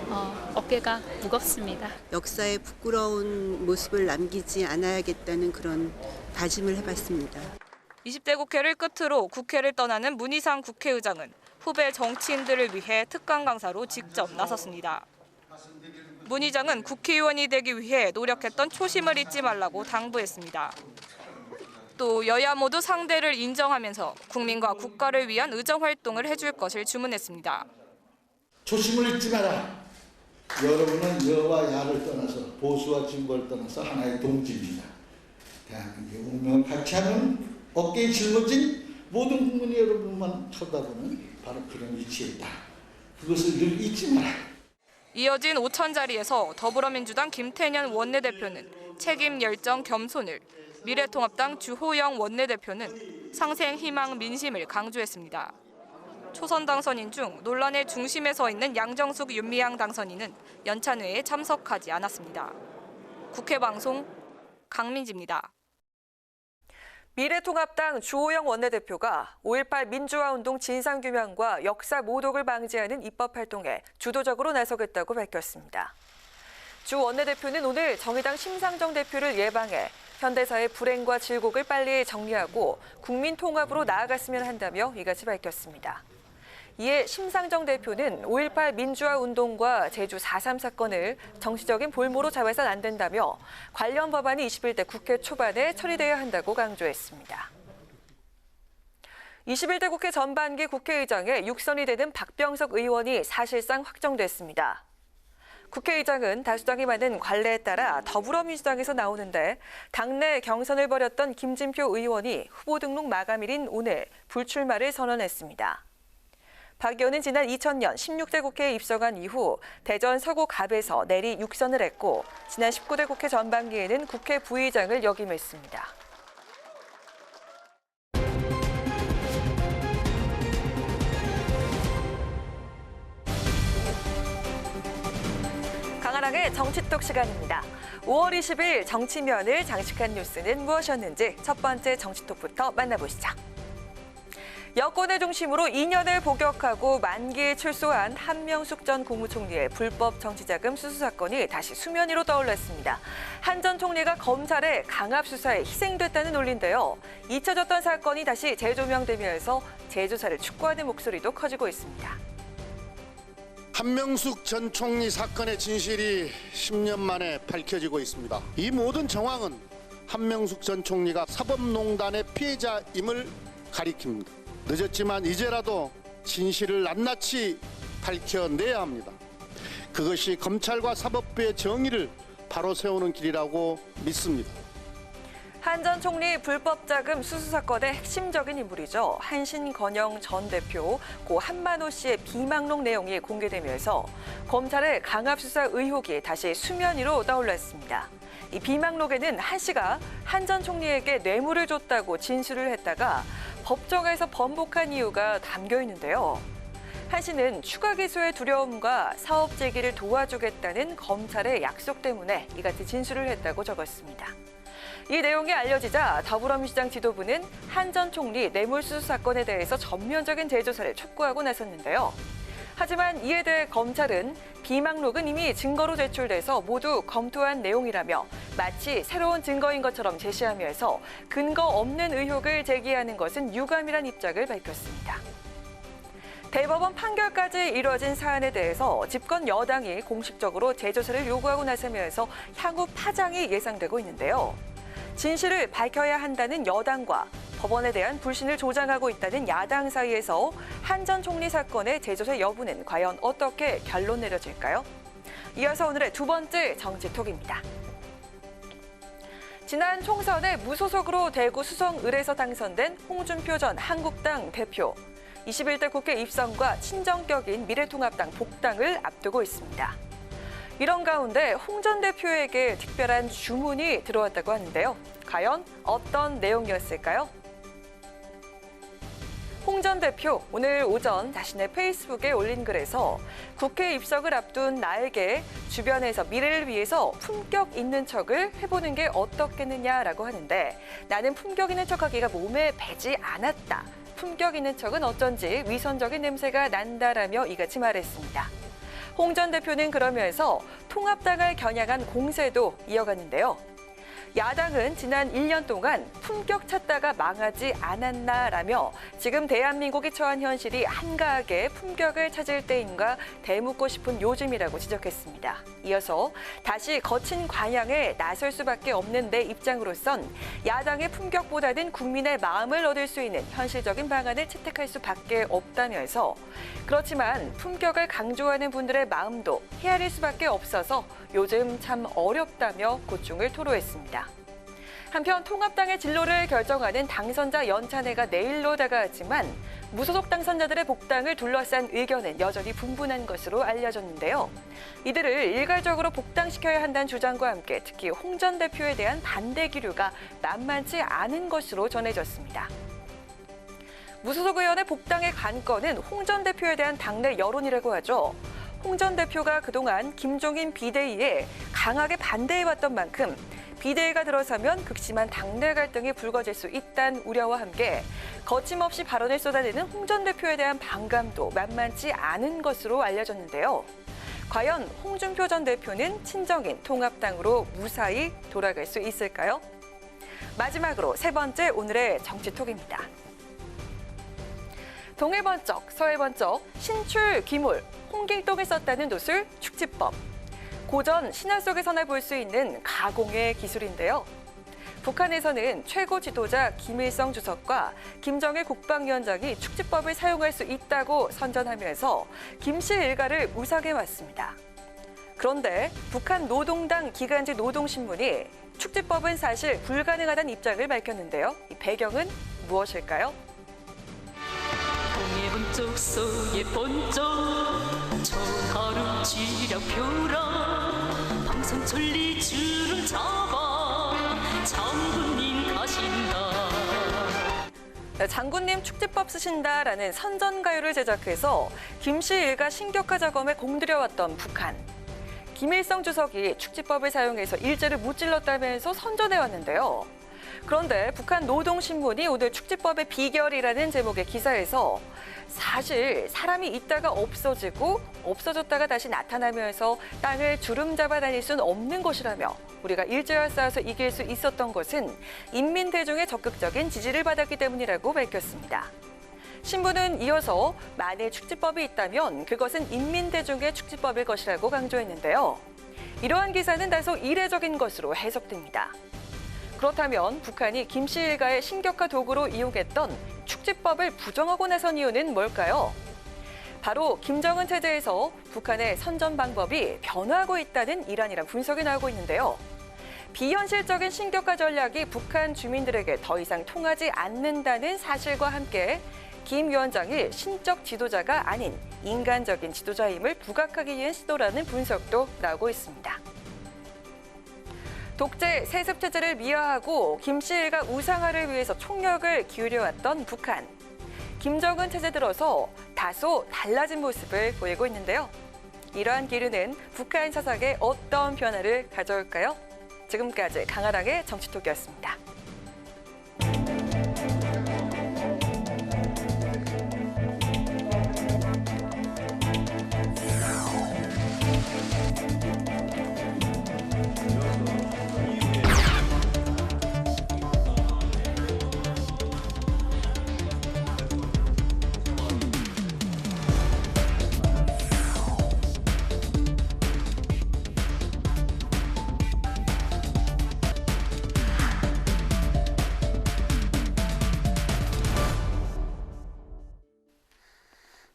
[SPEAKER 16] 어깨가 무겁습니다.
[SPEAKER 17] 역사에 부끄러운 모습을 남기지 않아야겠다는 그런 다짐을 해봤습니다.
[SPEAKER 15] 20대 국회를 끝으로 국회를 떠나는 문희상 국회의장은 후배 정치인들을 위해 특강 강사로 직접 나섰습니다. 문 의장은 국회의원이 되기 위해 노력했던 초심을 잊지 말라고 당부했습니다. 또 여야 모두 상대를 인정하면서 국민과 국가를 위한 의정 활동을 해줄 것을 주문했습니다.
[SPEAKER 4] 초심을 잊지 마라. 여러분은 여와 야를 떠나서 보수와 진보를 떠나서 하나의 동지입니다. 대한민국의 운명을 같이 하는 어깨에 짊어진 모든 국민이 여러분만 쳐다보는 바로 그런 위치에 있다. 그것을 늘 잊지 마라.
[SPEAKER 15] 이어진 5천 자리에서 더불어민주당 김태년 원내대표는 책임, 열정, 겸손을, 미래통합당 주호영 원내대표는 상생, 희망, 민심을 강조했습니다. 초선 당선인 중 논란의 중심에 서 있는 양정숙, 윤미향 당선인은 연찬회에 참석하지 않았습니다. 국회 방송 강민지입니다.
[SPEAKER 1] 미래통합당 주호영 원내대표가 5.18 민주화운동 진상규명과 역사 모독을 방지하는 입법활동에 주도적으로 나서겠다고 밝혔습니다. 주 원내대표는 오늘 정의당 심상정 대표를 예방해 현대사의 불행과 질곡을 빨리 정리하고 국민 통합으로 나아갔으면 한다며 이같이 밝혔습니다. 이에 심상정 대표는 5.18 민주화운동과 제주 4.3 사건을 정치적인 볼모로 잡아선 안 된다며 관련 법안이 21대 국회 초반에 처리돼야 한다고 강조했습니다. 21대 국회 전반기 국회의장에 육선이 되는 박병석 의원이 사실상 확정됐습니다. 국회의장은 다수당이 많은 관례에 따라 더불어민주당에서 나오는데 당내 경선을 벌였던 김진표 의원이 후보 등록 마감일인 오늘 불출마를 선언했습니다. 박 의원은 지난 2000년 16대 국회에 입성한 이후 대전 서구갑에서 내리 육선을 했고 지난 19대 국회 전반기에는 국회 부의장을 역임했습니다. 강한항의 정치톡 시간입니다. 5월 20일 정치면을 장식한 뉴스는 무엇이었는지 첫 번째 정치톡부터 만나보시죠. 여권의 중심으로 2년을 복역하고 만기에 출소한 한명숙 전 국무총리의 불법 정치자금 수수 사건이 다시 수면 위로 떠올랐습니다. 한 전 총리가 검찰의 강압 수사에 희생됐다는 논리인데요. 잊혀졌던 사건이 다시 재조명되면서 재조사를 촉구하는 목소리도 커지고 있습니다.
[SPEAKER 18] 한명숙 전 총리 사건의 진실이 10년 만에 밝혀지고 있습니다. 이 모든 정황은 한명숙 전 총리가 사법농단의 피해자임을 가리킵니다. 늦었지만 이제라도 진실을 낱낱이 밝혀내야 합니다. 그것이 검찰과 사법부의 정의를 바로 세우는 길이라고 믿습니다.
[SPEAKER 1] 한 전 총리 불법 자금 수수 사건의 핵심적인 인물이죠. 한신건영 전 대표, 고 한만호 씨의 비망록 내용이 공개되면서 검찰의 강압 수사 의혹이 다시 수면 위로 떠올랐습니다. 이 비망록에는 한 씨가 한 전 총리에게 뇌물을 줬다고 진술을 했다가 법정에서 번복한 이유가 담겨 있는데요. 한 씨는 추가 기소의 두려움과 사업 재개를 도와주겠다는 검찰의 약속 때문에 이같이 진술을 했다고 적었습니다. 이 내용이 알려지자 더불어민주당 지도부는 한 전 총리 뇌물수수 사건에 대해서 전면적인 재조사를 촉구하고 나섰는데요. 하지만 이에 대해 검찰은 비망록은 이미 증거로 제출돼서 모두 검토한 내용이라며 마치 새로운 증거인 것처럼 제시하면서 근거 없는 의혹을 제기하는 것은 유감이란 입장을 밝혔습니다. 대법원 판결까지 이뤄진 사안에 대해서 집권 여당이 공식적으로 재조사를 요구하고 나서면서 향후 파장이 예상되고 있는데요. 진실을 밝혀야 한다는 여당과 법원에 대한 불신을 조장하고 있다는 야당 사이에서 한 전 총리 사건의 재조사 여부는 과연 어떻게 결론 내려질까요? 이어서 오늘의 두 번째 정치톡입니다. 지난 총선에 무소속으로 대구 수성을에서 당선된 홍준표 전 한국당 대표. 21대 국회 입성과 친정격인 미래통합당 복당을 앞두고 있습니다. 이런 가운데 홍 전 대표에게 특별한 주문이 들어왔다고 하는데요. 과연 어떤 내용이었을까요? 홍 전 대표 오늘 오전 자신의 페이스북에 올린 글에서 국회 입성을 앞둔 나에게 주변에서 미래를 위해서 품격 있는 척을 해보는 게 어떻겠느냐라고 하는데 나는 품격 있는 척하기가 몸에 배지 않았다. 품격 있는 척은 어쩐지 위선적인 냄새가 난다라며 이같이 말했습니다. 홍 전 대표는 그러면서 통합당을 겨냥한 공세도 이어갔는데요. 야당은 지난 1년 동안 품격 찾다가 망하지 않았나라며 지금 대한민국이 처한 현실이 한가하게 품격을 찾을 때인가 되묻고 싶은 요즘이라고 지적했습니다. 이어서 다시 거친 관양에 나설 수밖에 없는 내 입장으로선 야당의 품격보다는 국민의 마음을 얻을 수 있는 현실적인 방안을 채택할 수밖에 없다면서 그렇지만 품격을 강조하는 분들의 마음도 헤아릴 수밖에 없어서 요즘 참 어렵다며 고충을 토로했습니다. 한편 통합당의 진로를 결정하는 당선자 연찬회가 내일로 다가왔지만 무소속 당선자들의 복당을 둘러싼 의견은 여전히 분분한 것으로 알려졌는데요. 이들을 일괄적으로 복당시켜야 한다는 주장과 함께 특히 홍 전 대표에 대한 반대 기류가 만만치 않은 것으로 전해졌습니다. 무소속 의원의 복당의 관건은 홍 전 대표에 대한 당내 여론이라고 하죠. 홍 전 대표가 그동안 김종인 비대위에 강하게 반대해왔던 만큼 비대위가 들어서면 극심한 당내 갈등이 불거질 수 있다는 우려와 함께 거침없이 발언을 쏟아내는 홍 전 대표에 대한 반감도 만만치 않은 것으로 알려졌는데요. 과연 홍준표 전 대표는 친정인 통합당으로 무사히 돌아갈 수 있을까요? 마지막으로 세 번째 오늘의 정치톡입니다. 동해 번쩍, 서해 번쩍, 신출, 기물, 홍길동을 썼다는 노술, 축지법. 고전 신화 속에서나 볼 수 있는 가공의 기술인데요. 북한에서는 최고 지도자 김일성 주석과 김정일 국방위원장이 축지법을 사용할 수 있다고 선전하면서 김씨 일가를 우상해왔습니다. 그런데 북한 노동당 기간지 노동신문이 축지법은 사실 불가능하다는 입장을 밝혔는데요. 이 배경은 무엇일까요?
[SPEAKER 19] 동해 번쩍 서해 번쩍 청하루 지령표라 방송천리 줄을 잡아 장군님 가신다.
[SPEAKER 1] 장군님 축지법 쓰신다라는 선전가요를 제작해서 김씨 일가 신격화 작업에 공들여왔던 북한. 김일성 주석이 축지법을 사용해서 일제를 무찔렀다면서 선전해왔는데요. 그런데 북한 노동신문이 오늘 축지법의 비결이라는 제목의 기사에서 사실 사람이 있다가 없어지고 없어졌다가 다시 나타나면서 땅을 주름잡아 다닐 수는 없는 것이라며 우리가 일제와 싸워서 이길 수 있었던 것은 인민 대중의 적극적인 지지를 받았기 때문이라고 밝혔습니다. 신문은 이어서 만일 축지법이 있다면 그것은 인민 대중의 축지법일 것이라고 강조했는데요. 이러한 기사는 다소 이례적인 것으로 해석됩니다. 그렇다면 북한이 김씨 일가의 신격화 도구로 이용했던 축지법을 부정하고 나선 이유는 뭘까요? 바로 김정은 체제에서 북한의 선전 방법이 변화하고 있다는 이란이란 분석이 나오고 있는데요. 비현실적인 신격화 전략이 북한 주민들에게 더 이상 통하지 않는다는 사실과 함께 김 위원장이 신적 지도자가 아닌 인간적인 지도자임을 부각하기 위한 시도라는 분석도 나오고 있습니다. 독재 세습 체제를 미화하고 김씨 일가 우상화를 위해서 총력을 기울여왔던 북한. 김정은 체제 들어서 다소 달라진 모습을 보이고 있는데요. 이러한 기류는 북한 사상에 어떤 변화를 가져올까요? 지금까지 강아랑의 정치톡이었습니다.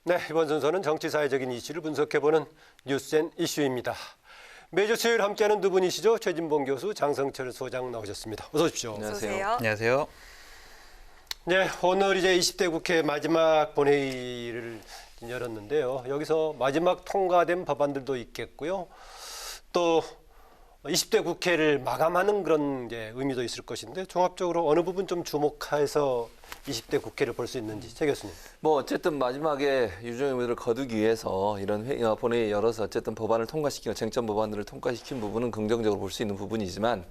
[SPEAKER 2] 네, 이번 순서는 정치사회적인 이슈를 분석해보는 뉴스앤 이슈입니다. 매주 수요일 함께하는 두 분이시죠. 최진봉 교수, 장성철 소장 나오셨습니다. 어서 오십시오.
[SPEAKER 20] 안녕하세요. 안녕하세요.
[SPEAKER 2] 네, 오늘 이제 20대 국회 마지막 본회의를 열었는데요. 여기서 마지막 통과된 법안들도 있겠고요. 또 20대 국회를 마감하는 그런 이제 의미도 있을 것인데 종합적으로 어느 부분 좀 주목해서 20대 국회를 볼 수 있는지 최 교수님.
[SPEAKER 20] 뭐 어쨌든 마지막에 유종의 미를 거두기 위해서 이런 본회의 열어서 어쨌든 법안을 통과시키고 쟁점 법안들을 통과시킨 부분은 긍정적으로 볼 수 있는 부분이지만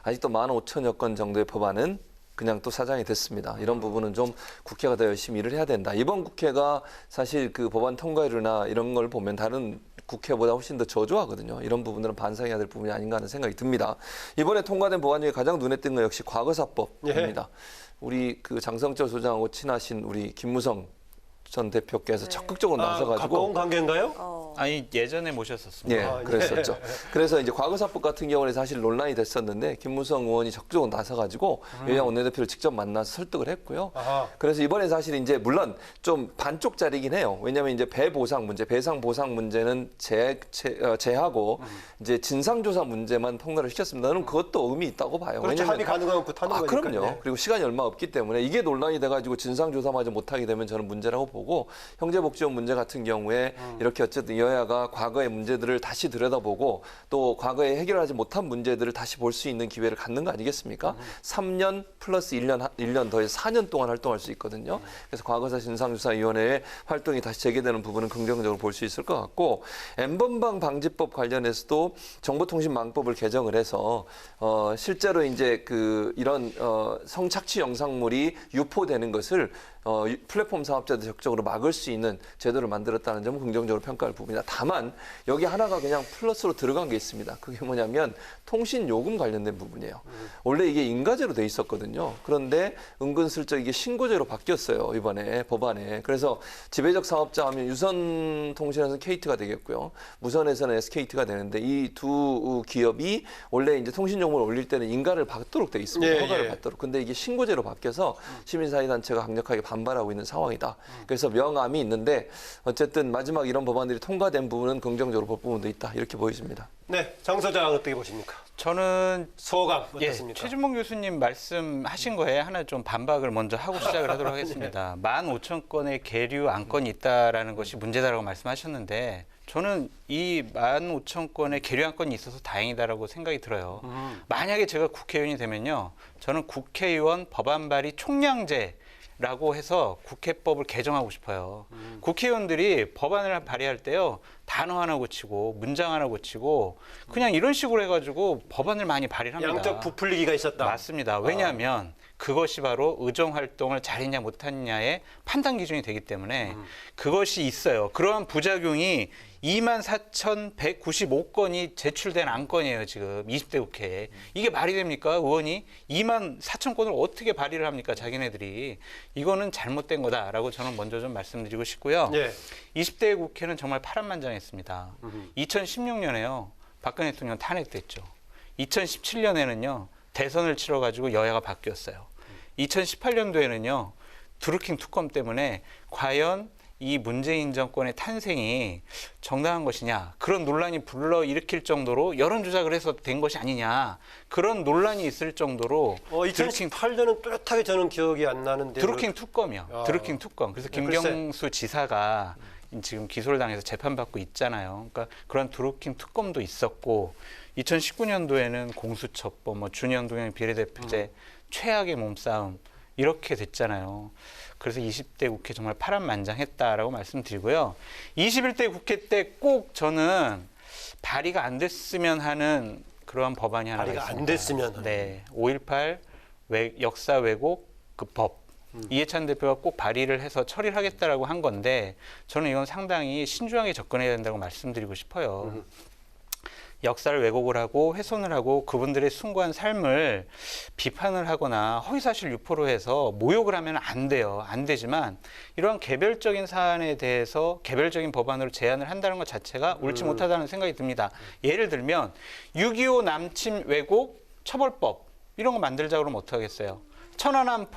[SPEAKER 20] 아직도 15,000여 건 정도의 법안은 그냥 또 사장이 됐습니다. 이런 부분은 좀 국회가 더 열심히 일을 해야 된다. 이번 국회가 사실 그 법안 통과율이나 이런 걸 보면 다른 국회보다 훨씬 더 저조하거든요. 이런 부분들은 반성해야 될 부분이 아닌가 하는 생각이 듭니다. 이번에 통과된 법안 중에 가장 눈에 띈 건 역시 과거사법입니다. 우리 그 장성철 소장하고 친하신 우리 김무성 전 대표께서 적극적으로 나서가지고
[SPEAKER 2] 가까운 관계인가요?
[SPEAKER 21] 아니 예전에 모셨었습니다.
[SPEAKER 20] 예, 그랬었죠. 그래서 이제 과거사법 같은 경우는 사실 논란이 됐었는데 김무성 의원이 적극적으로 나서가지고 여야 원내대표를 직접 만나서 설득을 했고요. 그래서 이번에 사실 이제 물론 좀 반쪽짜리긴 해요. 왜냐하면 이제 배보상 문제, 배상 보상 문제는 제하고 이제 진상조사 문제만 통과를 시켰습니다. 저는 그것도 의미 있다고 봐요.
[SPEAKER 2] 그렇죠.
[SPEAKER 20] 왜냐면
[SPEAKER 2] 합의 가능하면 하는 거니까요.
[SPEAKER 20] 그럼요.
[SPEAKER 2] 네.
[SPEAKER 20] 그리고 시간이 얼마 없기 때문에 이게 논란이 돼가지고 진상조사마저 못하게 되면 저는 문제라고 보고 형제복지원 문제 같은 경우에 이렇게 어쨌든 여야가 과거의 문제들을 다시 들여다보고 또 과거에 해결하지 못한 문제들을 다시 볼 수 있는 기회를 갖는 거 아니겠습니까? 3년 플러스 1년 더해서 4년 동안 활동할 수 있거든요. 그래서 과거사 진상조사위원회의 활동이 다시 재개되는 부분은 긍정적으로 볼 수 있을 것 같고 N번방 방지법 관련해서도 정보통신망법을 개정을 해서 실제로 이제 이런 성착취 영상물이 유포되는 것을 플랫폼 사업자들 적극적으로 막을 수 있는 제도를 만들었다는 점은 긍정적으로 평가할 부분이다. 다만 여기 하나가 그냥 플러스로 들어간 게 있습니다. 그게 뭐냐면 통신요금 관련된 부분이에요. 원래 이게 인가제로 돼 있었거든요. 그런데 은근슬쩍 이게 신고제로 바뀌었어요. 이번에 법안에. 그래서 지배적 사업자 하면 유선통신에서는 KT가 되겠고요. 무선에서는 SKT가 되는데 이 두 기업이 원래 이제 통신요금을 올릴 때는 인가를 받도록 돼 있습니다. 허가를 받도록. 근데 이게 신고제로 바뀌어서 시민사회단체가 강력하게 반발하고 있는 상황이다. 그래서 명암이 있는데 어쨌든 마지막 이런 법안들이 통과된 부분은 긍정적으로 볼 부분도 있다. 이렇게 보여집니다.
[SPEAKER 2] 네, 장 소장 어떻게 보십니까?
[SPEAKER 21] 저는
[SPEAKER 2] 소감 어떻습니까?
[SPEAKER 21] 최준봉 교수님 말씀하신 거에 하나 좀 반박을 먼저 하고 시작을 하도록 하겠습니다. 15,000건의 계류 안건이 있다라는 것이 문제다라고 말씀하셨는데 저는 이 15,000건의 계류 안건이 있어서 다행이다라고 생각이 들어요. 만약에 제가 국회의원이 되면요, 저는 국회의원 법안 발의 총량제 라고 해서 국회법을 개정하고 싶어요. 국회의원들이 법안을 발의할 때요, 단어 하나 고치고 문장 하나 고치고 그냥 이런 식으로 해가지고 법안을 많이 발의를 합니다.
[SPEAKER 2] 양적 부풀리기가 있었다.
[SPEAKER 21] 맞습니다. 왜냐하면 그것이 바로 의정활동을 잘했냐 못했냐의 판단 기준이 되기 때문에 그것이 있어요. 그러한 부작용이 24,195건이 제출된 안건이에요. 지금 20대 국회에. 이게 말이 됩니까? 의원이 24,000건을 어떻게 발의를 합니까? 자기네들이. 이거는 잘못된 거다라고 저는 먼저 좀 말씀드리고 싶고요. 20대 국회는 정말 파란만장했습니다. 2016년에요. 박근혜 대통령 탄핵됐죠. 2017년에는요. 대선을 치러가지고 여야가 바뀌었어요. 2018년도에는요. 드루킹 특검 때문에 과연 이 문재인 정권의 탄생이 정당한 것이냐, 그런 논란이 불러일으킬 정도로 여론조작을 해서 된 것이 아니냐, 그런 논란이 있을 정도로
[SPEAKER 2] 2018년은 뚜렷하게 저는 기억이 안 나는데
[SPEAKER 21] 드루킹 특검이요. 드루킹 특검. 그래서 김경수 지사가 지금 기소를 당해서 재판받고 있잖아요. 그러니까 그런 드루킹 특검도 있었고 2019년도에는 공수처법, 준연동형 비례대표제, 최악의 몸싸움 이렇게 됐잖아요. 그래서 20대 국회 정말 파란만장했다라고 말씀드리고요. 21대 국회 때 꼭 저는 발의가 안 됐으면 하는 그러한 법안이 하나가 있습니다.
[SPEAKER 2] 발의가 안 됐으면?
[SPEAKER 21] 네. 5.18 역사 왜곡 그 법. 이해찬 대표가 꼭 발의를 해서 처리를 하겠다라고 한 건데 저는 이건 상당히 신중하게 접근해야 된다고 말씀드리고 싶어요. 역사를 왜곡을 하고 훼손을 하고 그분들의 숭고한 삶을 비판을 하거나 허위사실 유포로 해서 모욕을 하면 안 돼요. 안 되지만 이러한 개별적인 사안에 대해서 개별적인 법안으로 제안을 한다는 것 자체가 옳지 못하다는 생각이 듭니다. 예를 들면 6.25 남침 왜곡 처벌법 이런 거 만들자고 그러면 어떡하겠어요. 천안함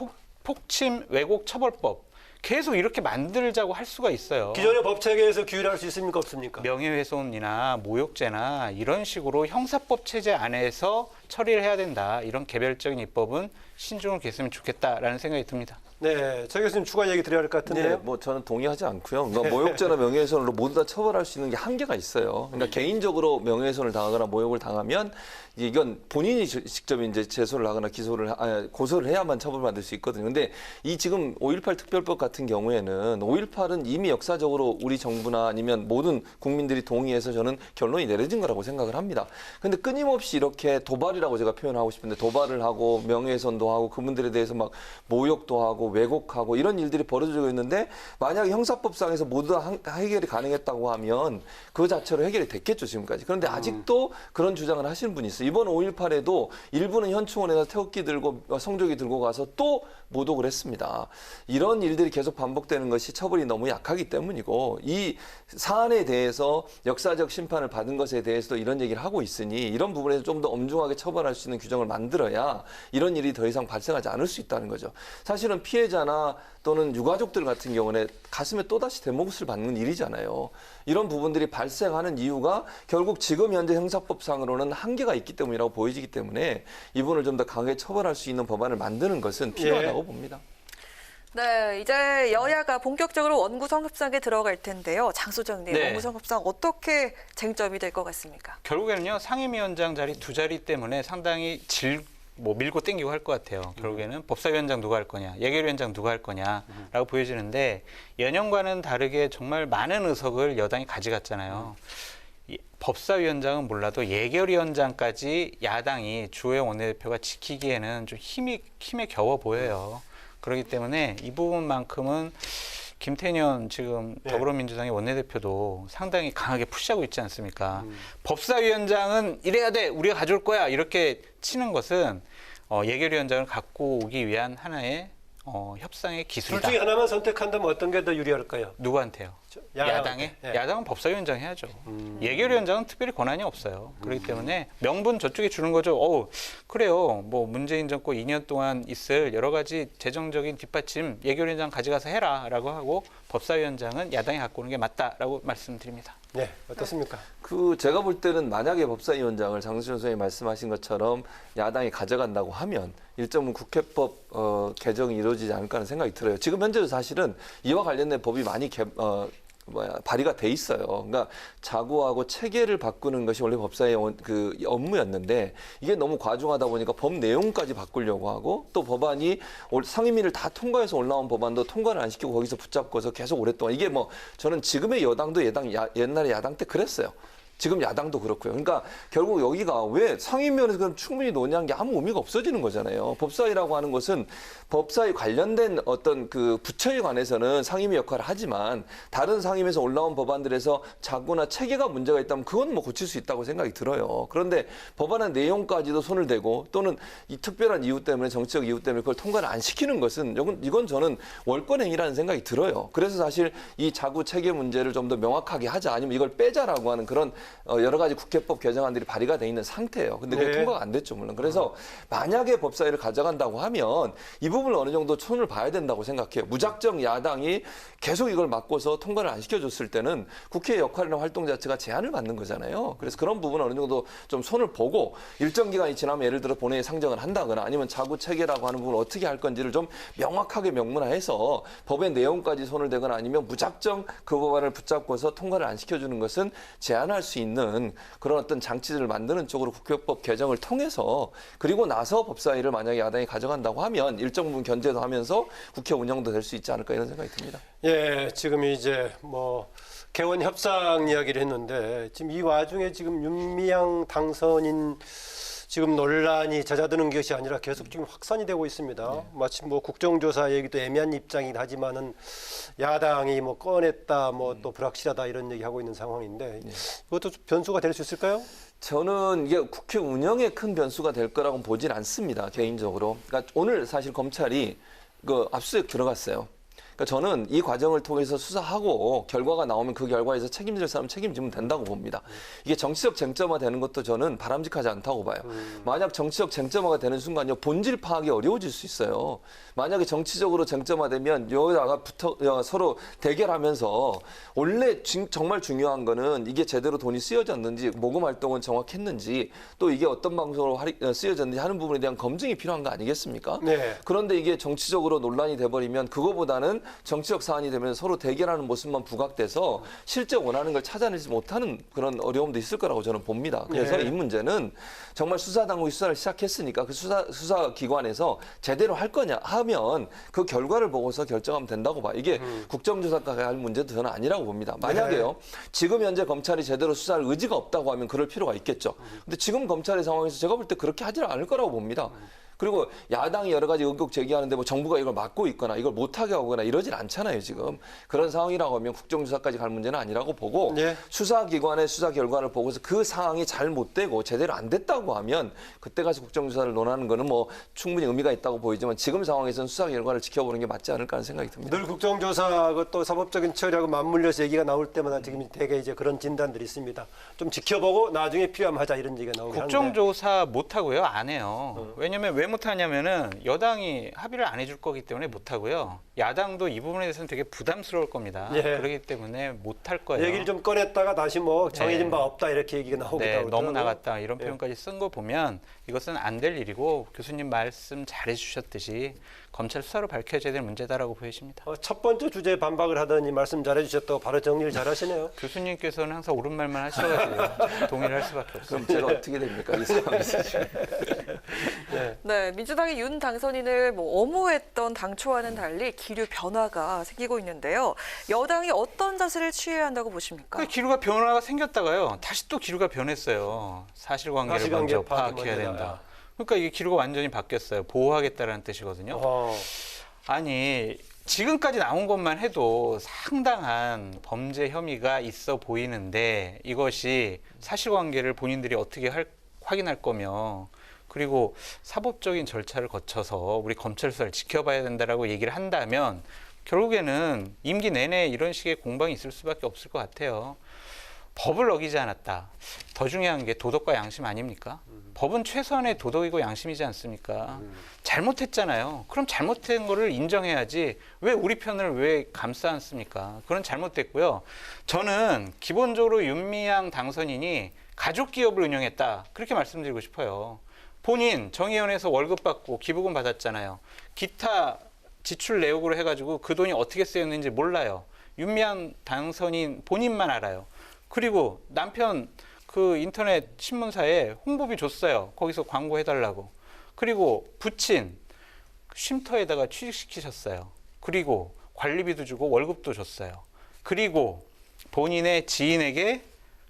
[SPEAKER 21] 폭침 왜곡 처벌법 계속 이렇게 만들자고 할 수가 있어요.
[SPEAKER 2] 기존의 법 체계에서 규율할 수 있습니까 없습니까?
[SPEAKER 21] 명예훼손이나 모욕죄나 이런 식으로 형사법 체제 안에서 처리를 해야 된다. 이런 개별적인 입법은 신중을 기했으면 좋겠다라는 생각이 듭니다.
[SPEAKER 2] 네, 저 교수님 추가 얘기 드려야 할 것 같은데요.
[SPEAKER 20] 네, 뭐 저는 동의하지 않고요. 그러니까 모욕죄나 명예훼손으로 모두 다 처벌할 수 있는 게 한계가 있어요. 그러니까 개인적으로 명예훼손을 당하거나 모욕을 당하면 이건 본인이 직접 이제 제소를 하거나 고소를 해야만 처벌받을 수 있거든요. 근데 이 지금 5.18 특별법 같은 경우에는 5.18은 이미 역사적으로 우리 정부나 아니면 모든 국민들이 동의해서 저는 결론이 내려진 거라고 생각을 합니다. 근데 끊임없이 이렇게 도발이라고 제가 표현하고 싶은데 도발을 하고 명예훼손도 하고 그분들에 대해서 막 모욕도 하고 왜곡하고 이런 일들이 벌어지고 있는데 만약에 형사법상에서 모두 다 해결이 가능했다고 하면 그 자체로 해결이 됐겠죠, 지금까지. 그런데 아직도 그런 주장을 하시는 분이 있어요. 이번 5.18에도 일부는 현충원에서 태극기 들고 성조기 들고 가서 또 모독을 했습니다. 이런 일들이 계속 반복되는 것이 처벌이 너무 약하기 때문이고 이 사안에 대해서 역사적 심판을 받은 것에 대해서도 이런 얘기를 하고 있으니 이런 부분에서 좀 더 엄중하게 처벌할 수 있는 규정을 만들어야 이런 일이 더 이상 발생하지 않을 수 있다는 거죠. 사실은 피해자나 또는 유가족들 같은 경우는 가슴에 또다시 대못을 받는 일이잖아요. 이런 부분들이 발생하는 이유가 결국 지금 현재 형사법상으로는 한계가 있기 때문이라고 보여지기 때문에 이 부분을 좀 더 강하게 처벌할 수 있는 법안을 만드는 것은 필요하다고 봅니다.
[SPEAKER 1] 네, 이제 여야가 본격적으로 원구성 협상에 들어갈 텐데요. 장 소장님,
[SPEAKER 21] 네.
[SPEAKER 1] 원구성 협상 어떻게 쟁점이 될 것 같습니까?
[SPEAKER 21] 결국에는요, 상임위원장 자리 2자리 때문에 상당히 밀고 땡기고 할 것 같아요. 결국에는 법사위원장 누가 할 거냐, 예결위원장 누가 할 거냐라고 보여지는데 예년과는 다르게 정말 많은 의석을 여당이 가져갔잖아요. 법사위원장은 몰라도 예결위원장까지 야당이 주호영 원내대표가 지키기에는 좀 힘에 겨워 보여요. 그렇기 때문에 이 부분만큼은 김태년 지금 더불어민주당의 원내대표도 상당히 강하게 푸시하고 있지 않습니까? 법사위원장은 이래야 돼, 우리가 가져올 거야 이렇게 치는 것은 예결위원장을 갖고 오기 위한 하나의 협상의 기술이다.
[SPEAKER 2] 둘 중에 하나만 선택한다면 어떤 게 더 유리할까요?
[SPEAKER 21] 누구한테요? 야당에?
[SPEAKER 2] 네.
[SPEAKER 21] 야당은 법사위원장 해야죠. 예결위원장은 특별히 권한이 없어요. 그렇기 때문에 명분 저쪽에 주는 거죠. 그래요. 뭐 문재인 정권 2년 동안 있을 여러 가지 재정적인 뒷받침 예결위원장 가져가서 해라라고 하고 법사위원장은 야당이 갖고 오는 게 맞다라고 말씀드립니다.
[SPEAKER 2] 네, 어떻습니까?
[SPEAKER 20] 제가 볼 때는 만약에 법사위원장을 장수현 선생님이 말씀하신 것처럼 야당이 가져간다고 하면 일정은 국회법 개정이 이루어지지 않을까 하는 생각이 들어요. 지금 현재도 사실은 이와 관련된 법이 많이 발의가 돼 있어요. 그러니까 자구하고 체계를 바꾸는 것이 원래 법사의 업무였는데 이게 너무 과중하다 보니까 법 내용까지 바꾸려고 하고 또 법안이 상임위를 다 통과해서 올라온 법안도 통과를 안 시키고 거기서 붙잡고서 계속 오랫동안 이게 저는 지금의 여당도 옛날에 야당 때 그랬어요. 지금 야당도 그렇고요. 그러니까 결국 여기가 왜 상임위원회에서 그럼 충분히 논의한 게 아무 의미가 없어지는 거잖아요. 법사위라고 하는 것은 법사위 관련된 어떤 부처에 관해서는 상임위 역할을 하지만 다른 상임위에서 올라온 법안들에서 자구나 체계가 문제가 있다면 그건 고칠 수 있다고 생각이 들어요. 그런데 법안의 내용까지도 손을 대고 또는 이 특별한 이유 때문에 정치적 이유 때문에 그걸 통과를 안 시키는 것은 이건 저는 월권행위라는 생각이 들어요. 그래서 사실 이 자구 체계 문제를 좀 더 명확하게 하자 아니면 이걸 빼자라고 하는 그런 여러 가지 국회법 개정안들이 발의가 돼 있는 상태예요. 근데 그게 통과가 안 됐죠, 물론. 그래서 만약에 법사위를 가져간다고 하면 이 부분을 어느 정도 손을 봐야 된다고 생각해요. 무작정 야당이 계속 이걸 막고서 통과를 안 시켜줬을 때는 국회의 역할이나 활동 자체가 제한을 받는 거잖아요. 그래서 그런 부분은 어느 정도 좀 손을 보고 일정 기간이 지나면 예를 들어 본회의 상정을 한다거나 아니면 자구 체계라고 하는 부분을 어떻게 할 건지를 좀 명확하게 명문화해서 법의 내용까지 손을 대거나 아니면 무작정 그 법안을 붙잡고서 통과를 안 시켜주는 것은 제한할 수 있는 그런 어떤 장치들을 만드는 쪽으로 국회법 개정을 통해서 그리고 나서 법사위를 만약에 야당이 가져간다고 하면 일정 부분 견제도 하면서 국회 운영도 될 수 있지 않을까 이런 생각이 듭니다.
[SPEAKER 2] 예, 지금 이제 개원 협상 이야기를 했는데 지금 이 와중에 지금 윤미향 당선인 지금 논란이 잦아드는 것이 아니라 계속 지금 확산이 되고 있습니다. 네. 마치 국정조사 얘기도 애매한 입장이긴 하지만은 야당이 꺼냈다, 또 불확실하다 이런 얘기하고 있는 상황인데 이것도 변수가 될 수 있을까요?
[SPEAKER 20] 저는 이게 국회 운영에 큰 변수가 될 거라고 보진 않습니다. 개인적으로. 그러니까 오늘 사실 검찰이 압수수색 들어갔어요. 그러니까 저는 이 과정을 통해서 수사하고 결과가 나오면 그 결과에서 책임질 사람 책임지면 된다고 봅니다. 이게 정치적 쟁점화 되는 것도 저는 바람직하지 않다고 봐요. 만약 정치적 쟁점화가 되는 순간요 본질 파악이 어려워질 수 있어요. 만약에 정치적으로 쟁점화되면 여기다가 서로 대결하면서 원래 정말 중요한 거는 이게 제대로 돈이 쓰여졌는지 모금 활동은 정확했는지 또 이게 어떤 방송으로 쓰여졌는지 하는 부분에 대한 검증이 필요한 거 아니겠습니까? 네. 그런데 이게 정치적으로 논란이 돼버리면 그거보다는 정치적 사안이 되면 서로 대결하는 모습만 부각돼서 실제 원하는 걸 찾아내지 못하는 그런 어려움도 있을 거라고 저는 봅니다. 그래서 이 문제는 정말 수사당국이 수사를 시작했으니까 그 수사기관에서 제대로 할 거냐 하면 그 결과를 보고서 결정하면 된다고 봐요. 이게 국정조사가 할 문제도 저는 아니라고 봅니다. 만약에요. 지금 현재 검찰이 제대로 수사할 의지가 없다고 하면 그럴 필요가 있겠죠. 근데 지금 검찰의 상황에서 제가 볼 때 그렇게 하지 않을 거라고 봅니다. 그리고 야당이 여러 가지 의혹 제기하는데 뭐 정부가 이걸 막고 있거나 이걸 못하게 하거나 이러진 않잖아요, 지금. 그런 상황이라고 하면 국정조사까지 갈 문제는 아니라고 보고 수사기관의 수사 결과를 보고서 그 상황이 잘못되고 제대로 안 됐다고 하면 그때 가서 국정조사를 논하는 거는 뭐 충분히 의미가 있다고 보이지만 지금 상황에서는 수사 결과를 지켜보는 게 맞지 않을까 하는 생각이 듭니다.
[SPEAKER 2] 늘 국정조사하고 또 사법적인 처리하고 맞물려서 얘기가 나올 때마다 지금 되게 이제 그런 진단들이 있습니다. 좀 지켜보고 나중에 필요하면 하자 이런 얘기가 나오긴 한데.
[SPEAKER 21] 국정조사 못하고요. 안 해요. 왜냐면 왜 못하냐면은 여당이 합의를 안 해줄 거기 때문에 못하고요. 야당도 이 부분에 대해서는 되게 부담스러울 겁니다. 그렇기 때문에 못할 거예요.
[SPEAKER 2] 얘기를 좀 꺼냈다가 다시 뭐 정해진 바 없다 이렇게 얘기가 나오기도
[SPEAKER 21] 너무 나갔다 이런 표현까지 쓴 거 보면 이것은 안 될 일이고 교수님 말씀 잘해 주셨듯이 검찰 수사로 밝혀져야 될 문제다라고 보여집니다.
[SPEAKER 2] 첫 번째 주제에 반박을 하더니 말씀 잘해 주셨다고 바로 정리를 잘 하시네요.
[SPEAKER 21] 교수님께서는 항상 옳은 말만 하셔가지고 동의를 할 수밖에 없어요.
[SPEAKER 20] 그럼 제가 어떻게 됩니까? 이 상황에서 지금.
[SPEAKER 1] 네, 민주당의 윤 당선인을 뭐 엄호했던 당초와는 달리 기류 변화가 생기고 있는데요. 여당이 어떤 자세를 취해야 한다고 보십니까?
[SPEAKER 21] 기류가 변화가 생겼다가요. 다시 또 기류가 변했어요. 사실관계를 먼저 파악해야 된다. 그러니까 이게 기류가 완전히 바뀌었어요. 보호하겠다라는 뜻이거든요. 아니 지금까지 나온 것만 해도 상당한 범죄 혐의가 있어 보이는데 이것이 사실관계를 본인들이 어떻게 확인할 거며 그리고 사법적인 절차를 거쳐서 우리 검찰 수사를 지켜봐야 된다라고 얘기를 한다면 결국에는 임기 내내 이런 식의 공방이 있을 수밖에 없을 것 같아요. 법을 어기지 않았다. 더 중요한 게 도덕과 양심 아닙니까? 법은 최소한의 도덕이고 양심이지 않습니까? 잘못했잖아요. 그럼 잘못된 거를 인정해야지 왜 우리 편을 왜 감싸 안습니까? 그건 잘못됐고요. 저는 기본적으로 윤미향 당선인이 가족 기업을 운영했다. 그렇게 말씀드리고 싶어요. 본인 정의연에서 월급 받고 기부금 받았잖아요. 기타 지출 내역으로 해가지고 그 돈이 어떻게 쓰였는지 몰라요. 윤미향 당선인 본인만 알아요. 그리고 남편 그 인터넷 신문사에 홍보비 줬어요. 거기서 광고해달라고. 그리고 부친 쉼터에다가 취직시키셨어요. 그리고 관리비도 주고 월급도 줬어요. 그리고 본인의 지인에게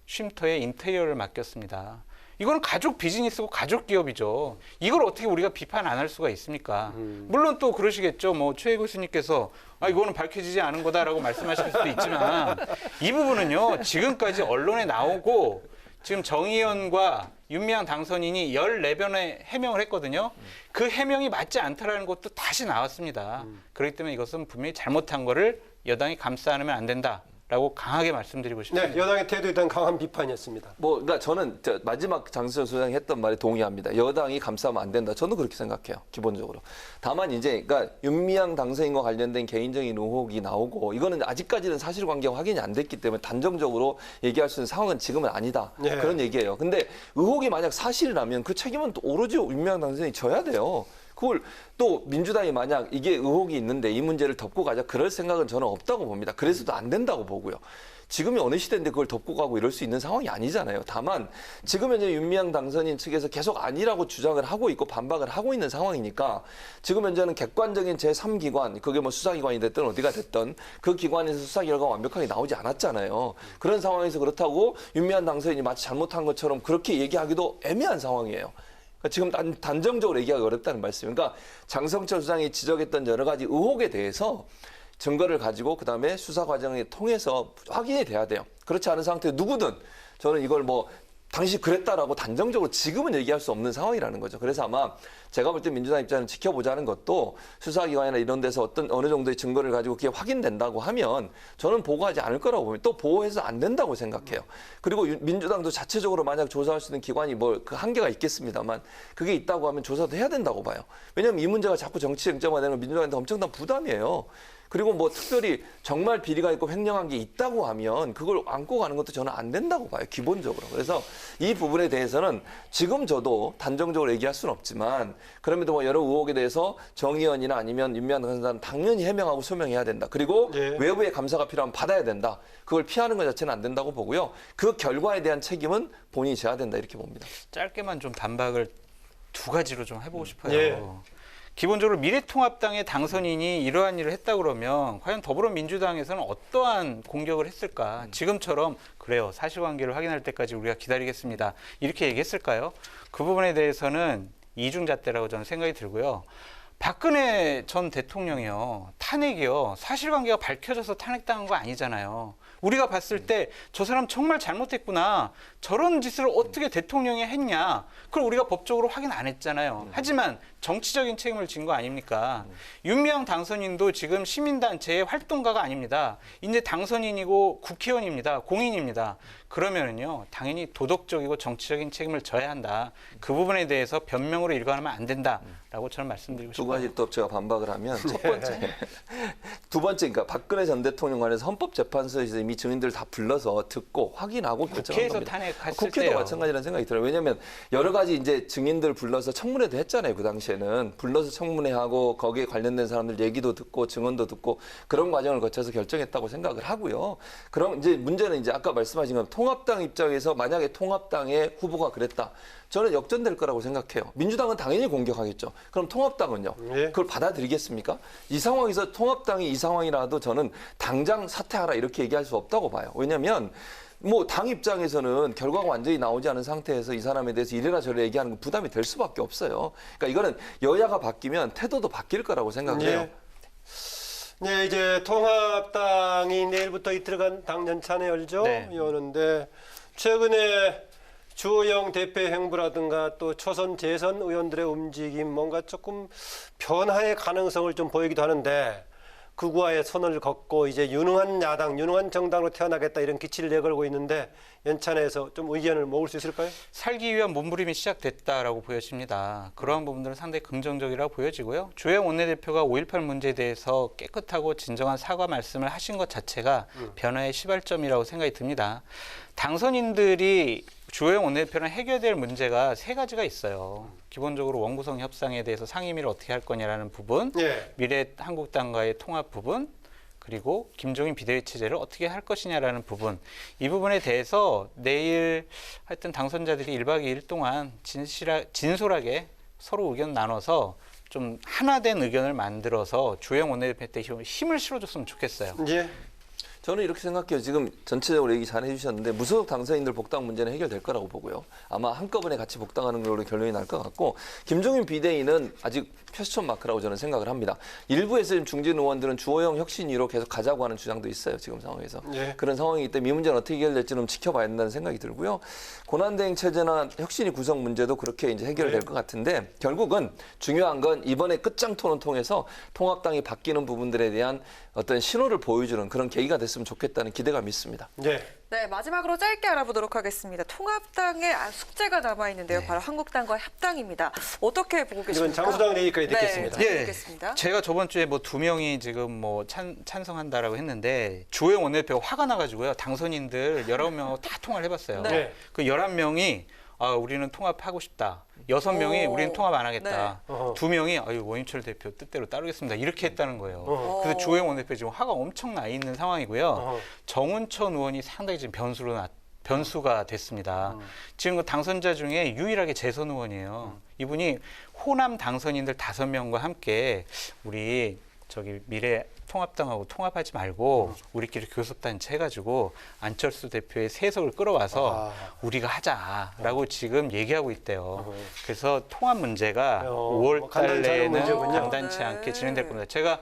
[SPEAKER 21] 쉼터에 인테리어를 맡겼습니다. 이거는 가족 비즈니스고 가족 기업이죠. 이걸 어떻게 우리가 비판 안 할 수가 있습니까? 물론 또 그러시겠죠. 뭐 최 교수님께서 이거는 밝혀지지 않은 거다라고 말씀하실 수도 있지만 이 부분은요. 지금까지 언론에 나오고 지금 정의연과 윤미향 당선인이 14번의 해명을 했거든요. 그 해명이 맞지 않다라는 것도 다시 나왔습니다. 그렇기 때문에 이것은 분명히 잘못한 거를 여당이 감싸 안으면 안 된다. 라고 강하게 말씀드리고 싶습니다.
[SPEAKER 2] 네, 여당의 태도에 대한 강한 비판이었습니다.
[SPEAKER 20] 그러니까 저는 마지막 장수현 소장이 했던 말에 동의합니다. 여당이 감싸면 안 된다. 저는 그렇게 생각해요. 기본적으로. 다만 이제 그러니까 윤미향 당선인과 관련된 개인적인 의혹이 나오고 이거는 아직까지는 사실관계가 확인이 안 됐기 때문에 단정적으로 얘기할 수 있는 상황은 지금은 아니다. 그런 얘기예요. 근데 의혹이 만약 사실이라면 그 책임은 또 오로지 윤미향 당선인이 져야 돼요. 그걸 또 민주당이 만약 이게 의혹이 있는데 이 문제를 덮고 가자 그럴 생각은 저는 없다고 봅니다. 그래서도 안 된다고 보고요. 지금이 어느 시대인데 그걸 덮고 가고 이럴 수 있는 상황이 아니잖아요. 다만 지금 현재 윤미향 당선인 측에서 계속 아니라고 주장을 하고 있고 반박을 하고 있는 상황이니까 지금 현재는 객관적인 제3기관 그게 뭐 수사기관이 됐든 어디가 됐든 그 기관에서 수사 결과가 완벽하게 나오지 않았잖아요. 그런 상황에서 그렇다고 윤미향 당선인이 마치 잘못한 것처럼 그렇게 얘기하기도 애매한 상황이에요. 그러니까 지금 단정적으로 얘기하기 어렵다는 말씀이에요. 그러니까 장성철 수장이 지적했던 여러 가지 의혹에 대해서 증거를 가지고 그다음에 수사 과정을 통해서 확인이 돼야 돼요. 그렇지 않은 상태에 누구든 저는 이걸 뭐 당시 그랬다라고 단정적으로 지금은 얘기할 수 없는 상황이라는 거죠. 그래서 아마 제가 볼 때 민주당 입장은 지켜보자는 것도 수사기관이나 이런 데서 어느 정도의 증거를 가지고 그게 확인된다고 하면 저는 보고하지 않을 거라고 봅니다. 또 보호해서 안 된다고 생각해요. 그리고 민주당도 자체적으로 만약 조사할 수 있는 기관이 뭐 그 한계가 있겠습니다만 그게 있다고 하면 조사도 해야 된다고 봐요. 왜냐하면 이 문제가 자꾸 정치 쟁점화되는 민주당한테 엄청난 부담이에요. 그리고 뭐 특별히 정말 비리가 있고 횡령한 게 있다고 하면 그걸 안고 가는 것도 저는 안 된다고 봐요. 기본적으로. 그래서 이 부분에 대해서는 지금 저도 단정적으로 얘기할 수는 없지만 그럼에도 뭐 여러 의혹에 대해서 정의연이나 아니면 윤미향 당선자는 당연히 해명하고 소명해야 된다. 그리고 외부의 감사가 필요하면 받아야 된다. 그걸 피하는 것 자체는 안 된다고 보고요. 그 결과에 대한 책임은 본인이 져야 된다 이렇게 봅니다.
[SPEAKER 21] 짧게만 좀 반박을 두 가지로 좀 해보고 싶어요. 기본적으로 미래통합당의 당선인이 이러한 일을 했다 그러면 과연 더불어민주당에서는 어떠한 공격을 했을까? 지금처럼 그래요. 사실관계를 확인할 때까지 우리가 기다리겠습니다. 이렇게 얘기했을까요? 그 부분에 대해서는 이중잣대라고 저는 생각이 들고요. 박근혜 전 대통령이요. 탄핵이요. 사실관계가 밝혀져서 탄핵당한 거 아니잖아요. 우리가 봤을 때 저 사람 정말 잘못했구나. 저런 짓을 어떻게 대통령이 했냐. 그걸 우리가 법적으로 확인 안 했잖아요. 하지만 정치적인 책임을 진 거 아닙니까? 윤미향 당선인도 지금 시민단체의 활동가가 아닙니다. 이제 당선인이고 국회의원입니다. 공인입니다. 그러면은요, 당연히 도덕적이고 정치적인 책임을 져야 한다. 그 부분에 대해서 변명으로 일관하면 안 된다라고 저는 말씀드리고 싶어요.
[SPEAKER 20] 두 가지 또 제가 반박을 하면 첫 번째, 두 번째, 그러니까 박근혜 전 대통령 관해서 헌법재판소에서 이미 증인들을 다 불러서 듣고 확인하고 결정한 겁니다.
[SPEAKER 21] 탄핵했을
[SPEAKER 20] 국회도
[SPEAKER 21] 때요.
[SPEAKER 20] 마찬가지라는 생각이 들어요. 왜냐하면 여러 가지 이제 증인들 불러서 청문회도 했잖아요. 그 당시에는 불러서 청문회하고 거기에 관련된 사람들 얘기도 듣고 증언도 듣고 그런 과정을 거쳐서 결정했다고 생각을 하고요. 그럼 이제 문제는 이제 아까 말씀하신 건 통합당 입장에서 만약에 통합당의 후보가 그랬다. 저는 역전될 거라고 생각해요. 민주당은 당연히 공격하겠죠. 그럼 통합당은요? 그걸 받아들이겠습니까? 이 상황에서 통합당이 이 상황이라도 저는 당장 사퇴하라 이렇게 얘기할 수 없다고 봐요. 왜냐하면 뭐 당 입장에서는 결과가 완전히 나오지 않은 상태에서 이 사람에 대해서 이래라 저래라 얘기하는 건 부담이 될 수밖에 없어요. 그러니까 이거는 여야가 바뀌면 태도도 바뀔 거라고 생각해요.
[SPEAKER 2] 네, 이제 통합당이 내일부터 이틀간 당 연찬회 열죠. 여는데 최근에 주호영 대표 행보라든가 또 초선 재선 의원들의 움직임 뭔가 조금 변화의 가능성을 좀 보이기도 하는데 극우와의 선을 걷고 이제 유능한 야당, 유능한 정당으로 태어나겠다 이런 기치를 내걸고 있는데 연찬회에서 좀 의견을 모을 수 있을까요?
[SPEAKER 21] 살기 위한 몸부림이 시작됐다라고 보여집니다. 그러한 부분들은 상당히 긍정적이라고 보여지고요. 주호영 원내대표가 5.18 문제에 대해서 깨끗하고 진정한 사과 말씀을 하신 것 자체가 변화의 시발점이라고 생각이 듭니다. 당선인들이 주호영 원내대표랑 해결될 문제가 세 가지가 있어요. 기본적으로 원구성 협상에 대해서 상임위를 어떻게 할 거냐라는 부분, 미래한국당과의 통합 부분, 그리고 김종인 비대위 체제를 어떻게 할 것이냐라는 부분. 이 부분에 대해서 내일 하여튼 당선자들이 1박 2일 동안 진솔하게 서로 의견 나눠서 좀 하나된 의견을 만들어서 주호영 원내대표한테 힘을 실어줬으면 좋겠어요.
[SPEAKER 20] 저는 이렇게 생각해요. 지금 전체적으로 얘기 잘 해주셨는데 무소속 당선인들 복당 문제는 해결될 거라고 보고요. 아마 한꺼번에 같이 복당하는 걸로 결론이 날 것 같고 김종인 비대위는 아직 퀘스천 마크라고 저는 생각을 합니다. 일부에서 지금 중진 의원들은 주호영 혁신위로 계속 가자고 하는 주장도 있어요. 지금 상황에서. 그런 상황이기 때문에 이 문제는 어떻게 해결될지는 지켜봐야 된다는 생각이 들고요. 고난대행 체제나 혁신위 구성 문제도 그렇게 이제 해결될 것 같은데 결국은 중요한 건 이번에 끝장 토론 통해서 통합당이 바뀌는 부분들에 대한 어떤 신호를 보여주는 그런 계기가 됐으면 좋겠다는 기대감이 있습니다.
[SPEAKER 1] 네, 마지막으로 짧게 알아보도록 하겠습니다. 통합당의 숙제가 남아있는데요. 바로 한국당과의 합당입니다. 어떻게 보고 계십니까?
[SPEAKER 2] 이건 장수당 얘기까지 듣겠습니다.
[SPEAKER 1] 듣겠습니다.
[SPEAKER 21] 제가 저번 주에 뭐 2명이 지금 뭐 찬성한다라고 했는데 주호영 원내대표가 화가 나가지고요. 당선인들 19명하고 다 통화를 해봤어요. 그 11명이 우리는 통합하고 싶다. 6명이 우리는 통합 안 하겠다. 2명이 원인철 대표 뜻대로 따르겠습니다. 이렇게 했다는 거예요. 그래서 주호영 원내대표 지금 화가 엄청 나 있는 상황이고요. 정운천 의원이 상당히 지금 변수가 됐습니다. 지금 그 당선자 중에 유일하게 재선 의원이에요. 이분이 호남 당선인들 5명과 함께 우리 미래 통합당하고 통합하지 말고 우리끼리 교섭단체 해가지고 안철수 대표의 세석을 끌어와서 우리가 하자라고 지금 얘기하고 있대요. 그래서 통합 문제가 5월 달 내에는 간단치 않게 진행될 겁니다. 제가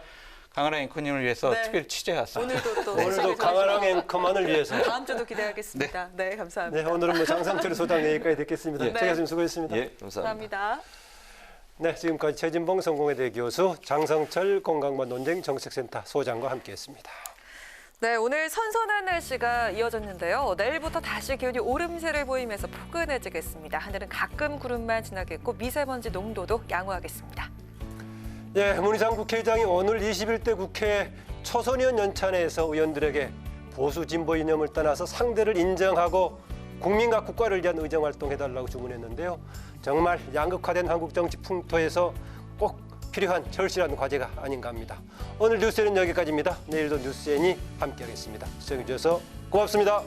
[SPEAKER 21] 강아랑 앵커님을 위해서 특별히 취재해왔습니다.
[SPEAKER 2] 오늘도 강아랑 앵커만을 위해서.
[SPEAKER 1] 다음 주도 기대하겠습니다. 네, 감사합니다.
[SPEAKER 2] 오늘은 장상철 소장 얘기까지 듣겠습니다. 최교수님 수고했습니다.
[SPEAKER 1] 감사합니다.
[SPEAKER 2] 네, 지금까지 최진봉 성공회대 교수, 장성철 건강과 논쟁 정책센터 소장과 함께했습니다.
[SPEAKER 1] 네, 오늘 선선한 날씨가 이어졌는데요. 내일부터 다시 기온이 오름세를 보이면서 포근해지겠습니다. 하늘은 가끔 구름만 지나겠고 미세먼지 농도도 양호하겠습니다.
[SPEAKER 2] 문희상 국회의장이 오늘 21대 국회 초선의원 연찬회에서 의원들에게 보수 진보 이념을 떠나서 상대를 인정하고 국민과 국가를 위한 의정활동해달라고 주문했는데요. 정말 양극화된 한국 정치 풍토에서 꼭 필요한 절실한 과제가 아닌가 합니다. 오늘 뉴스에는 여기까지입니다. 내일도 뉴스엔이 함께하겠습니다. 시청해주셔서 고맙습니다.